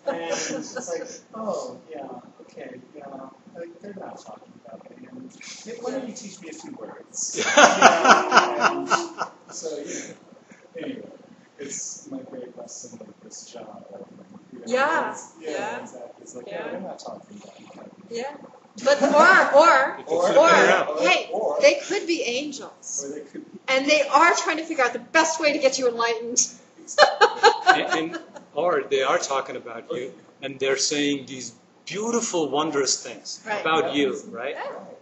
And it's like, oh, yeah, okay, yeah, like, they're not talking about me. And why don't you teach me a few words? So, anyway, it's my great lesson with this job. Exactly. It's like, they're not talking about me. Yeah. But or hey, they could be angels. Or they could be. and they are trying to figure out the best way to get you enlightened. Or they are talking about you, and they're saying these beautiful, wondrous things about you, right?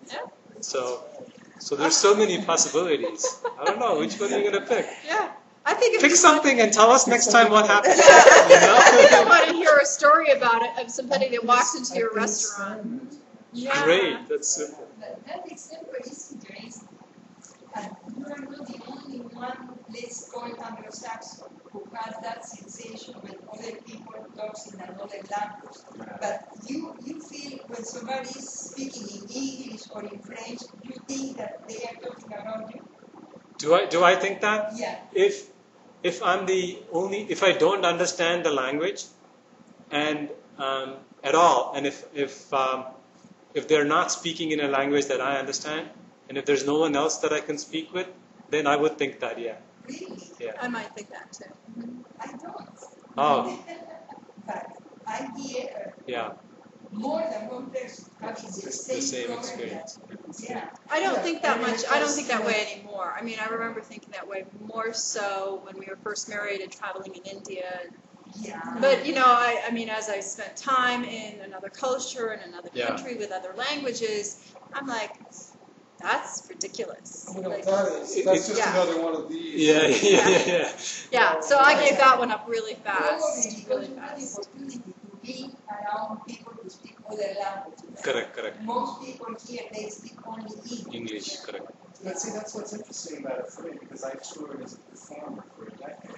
Yeah. So there's so many possibilities. I don't know, which one are you going to pick? Yeah. I think if Pick you something and tell us next time what happened. You I think I know? want to hear a story about it of somebody that walks into your restaurant. Yeah. Great, that's simple. That example is interesting. And you are not the only one, let's call it Anglo-Saxon, who has that sensation when other people talk in another language. But you feel when somebody is speaking in English or in French, you think that they are talking about you? Do I think that? Yeah. If I'm if I don't understand the language, and at all, and if they're not speaking in a language that I understand, and if there's no one else that I can speak with, then I would think that, yeah. Really? Yeah. I might think that too. I don't. Oh, But I hear yeah. more than one person having the The same same problem. experience. Yeah. I don't think that much. I don't think that way anymore. I mean, I remember thinking that way more so when we were first married and traveling in India. Yeah. But I mean, as I spent time in another culture in another Yeah. country with other languages, I'm like, that's ridiculous. You know Like, what that is? That's just Yeah. another one of these. Yeah. yeah. So I gave that one up really fast. Probably Really because you have the fast. opportunity to be around people who speak other languages. Correct. Most people here, they speak only English. English, correct. But see, that's what's interesting about it for me, because I toured as a performer for a decade.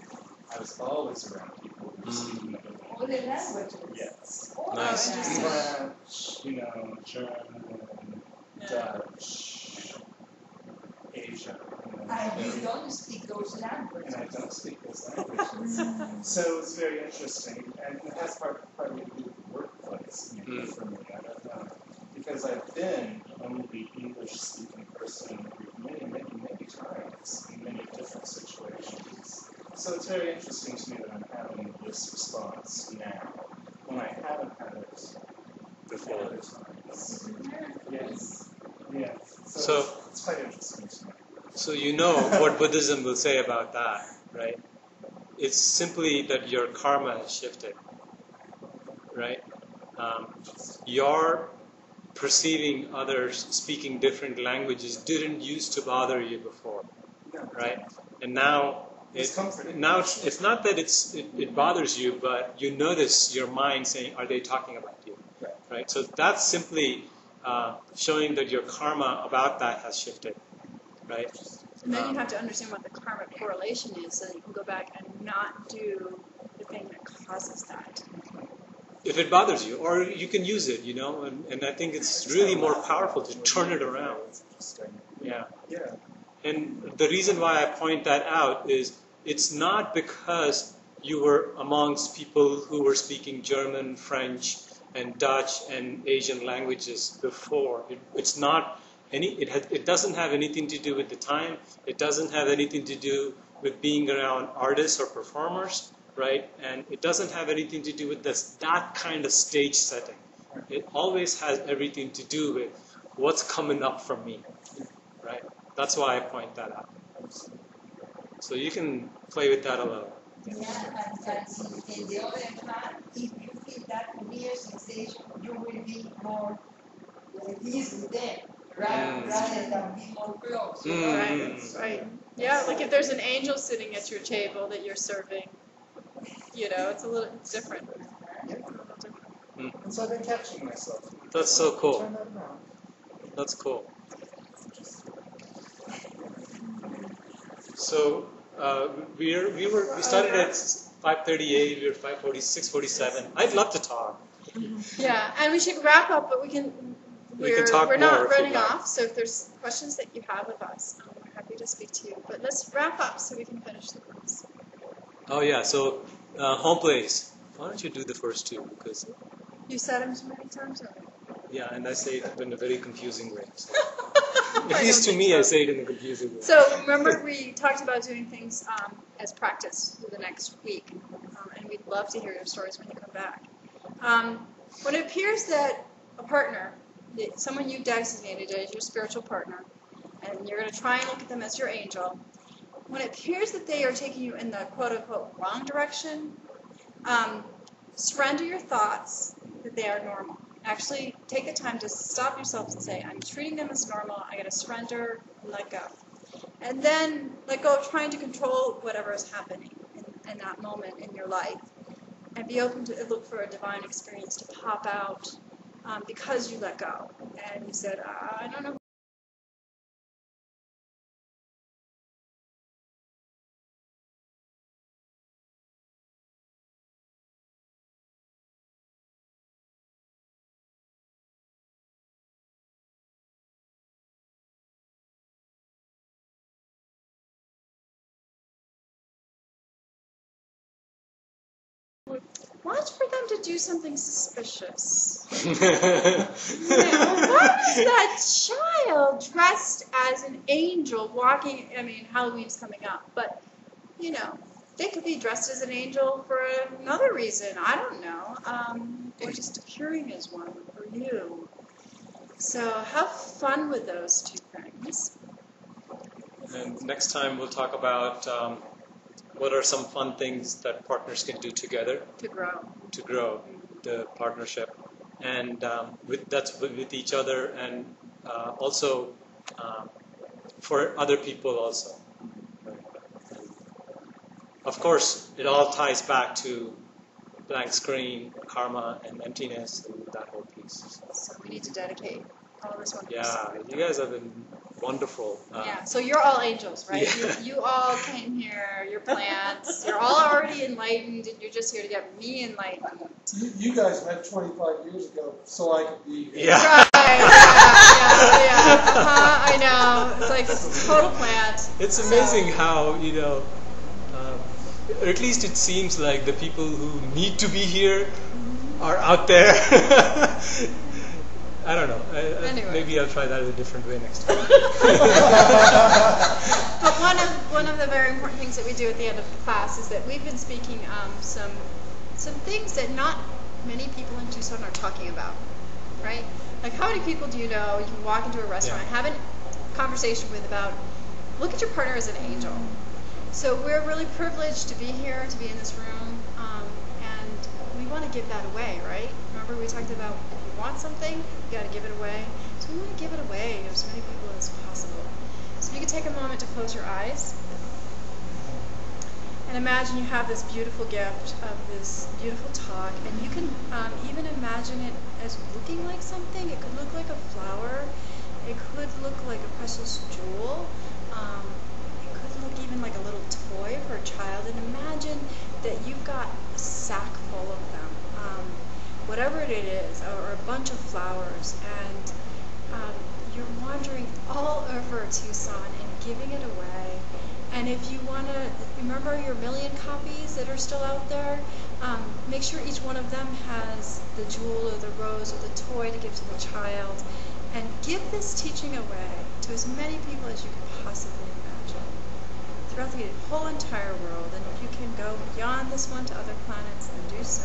I was always around people who were speaking other Other languages. Yes. Oh, Nice. interesting. French, German, Dutch, Asia. And you don't speak those And I languages. don't speak those languages. So it's very interesting, and it has partly to do with the workplace, for me. I don't know. Because I've been the only English-speaking person in the group many times in many different situations. So it's very interesting to me that I'm having this response now, when I haven't had it before other times. Yes. Yeah. So- it's quite interesting to me. So you know what Buddhism will say about that, right? It's simply that your karma has shifted, right? Your perceiving others speaking different languages didn't used to bother you before, right? And now It's comforting. now it's not that it bothers you, but you notice your mind saying, "Are they talking about you?" Right? So that's simply showing that your karma about that has shifted, right? And then you have to understand what the karmic correlation is, so that you can go back and not do the thing that causes that. If it bothers you, or you can use it, and I think it's really more powerful to turn it around. It's interesting. Yeah. Yeah. And the reason why I point that out is it's not because you were amongst people who were speaking German, French, and Dutch and Asian languages before. It's not it doesn't have anything to do with the time. It doesn't have anything to do with being around artists or performers, right? And it doesn't have anything to do with that kind of stage setting. It always has everything to do with what's coming up from me, right? That's why I point that out. So you can play with that a little. Yeah, and in the other hand, if you feel that weird sensation, you will be more like this with them, rather than be more close. Right. Yeah, like if there's an angel sitting at your table that you're serving, it's a little different. And so I've been catching myself. That's so cool. Turn that around. That's cool. So we started at 5:38. We were 5:46, 47. I'd love to talk. Yeah, and we should wrap up, but we can talk we're more not if you'd running like. off. So if there's questions that you have of us, we're happy to speak to you. But let's wrap up so we can finish the class. Oh yeah. So home place. Why don't you do the first two? Because You said them so many times already. yeah, and I say it in a very confusing way. So. At least to me, I say it in a confusing way. So remember, we talked about doing things as practice for the next week, and we'd love to hear your stories when you come back. When it appears that a partner, someone you designated as your spiritual partner, and you're going to try and look at them as your angel, when it appears that they are taking you in the quote-unquote wrong direction, surrender your thoughts that they are normal. Actually, take the time to stop yourself and say, I'm treating them as normal, I gotta surrender and let go. And then let go of trying to control whatever is happening in that moment in your life. And be open to look for a divine experience to pop out because you let go. And you said, I don't know. Watch for them to do something suspicious. Why was that child dressed as an angel walking? I mean, Halloween's coming up, but you know, they could be dressed as an angel for another reason. I don't know. Or just appearing as one for you. So have fun with those two things. And next time we'll talk about what are some fun things that partners can do together To grow. The partnership, and with each other, and also for other people also. Of course, it all ties back to blank screen, karma, and emptiness, and that whole piece. So we need to dedicate all this one. Yeah, you guys have been wonderful. Yeah, so you're all angels, right? Yeah. You all came here, you're plants, you're all already enlightened, and you're just here to get me enlightened. You guys met 25 years ago, so I could be here. Yeah. Right, yeah. I know. It's like a total plant. It's amazing how, or at least it seems like the people who need to be here are out there. I don't know. Anyway. Maybe I'll try that in a different way next time. But one of the very important things that we do at the end of the class is that we've been speaking some things that not many people in Tucson are talking about, right? Like, how many people do you know you can walk into a restaurant and have a conversation with about, look at your partner as an angel. So we're really privileged to be here, to be in this room, and we want to give that away, right? Remember we talked about if you want something, you got to give it away. So we want to give it away to as many people as possible. So you can take a moment to close your eyes and imagine you have this beautiful gift of this beautiful talk, and you can even imagine it as looking like something. It could look like a flower. It could look like a precious jewel. It could look even like a little toy for a child. And imagine that you've got a sack full of them, whatever it is, or a bunch of flowers, and you're wandering all over Tucson and giving it away. And if you want to remember your million copies that are still out there, make sure each one of them has the jewel or the rose or the toy to give to the child, and give this teaching away to as many people as you can possibly imagine throughout the whole entire world. And if you can go beyond this one to other planets, then do so.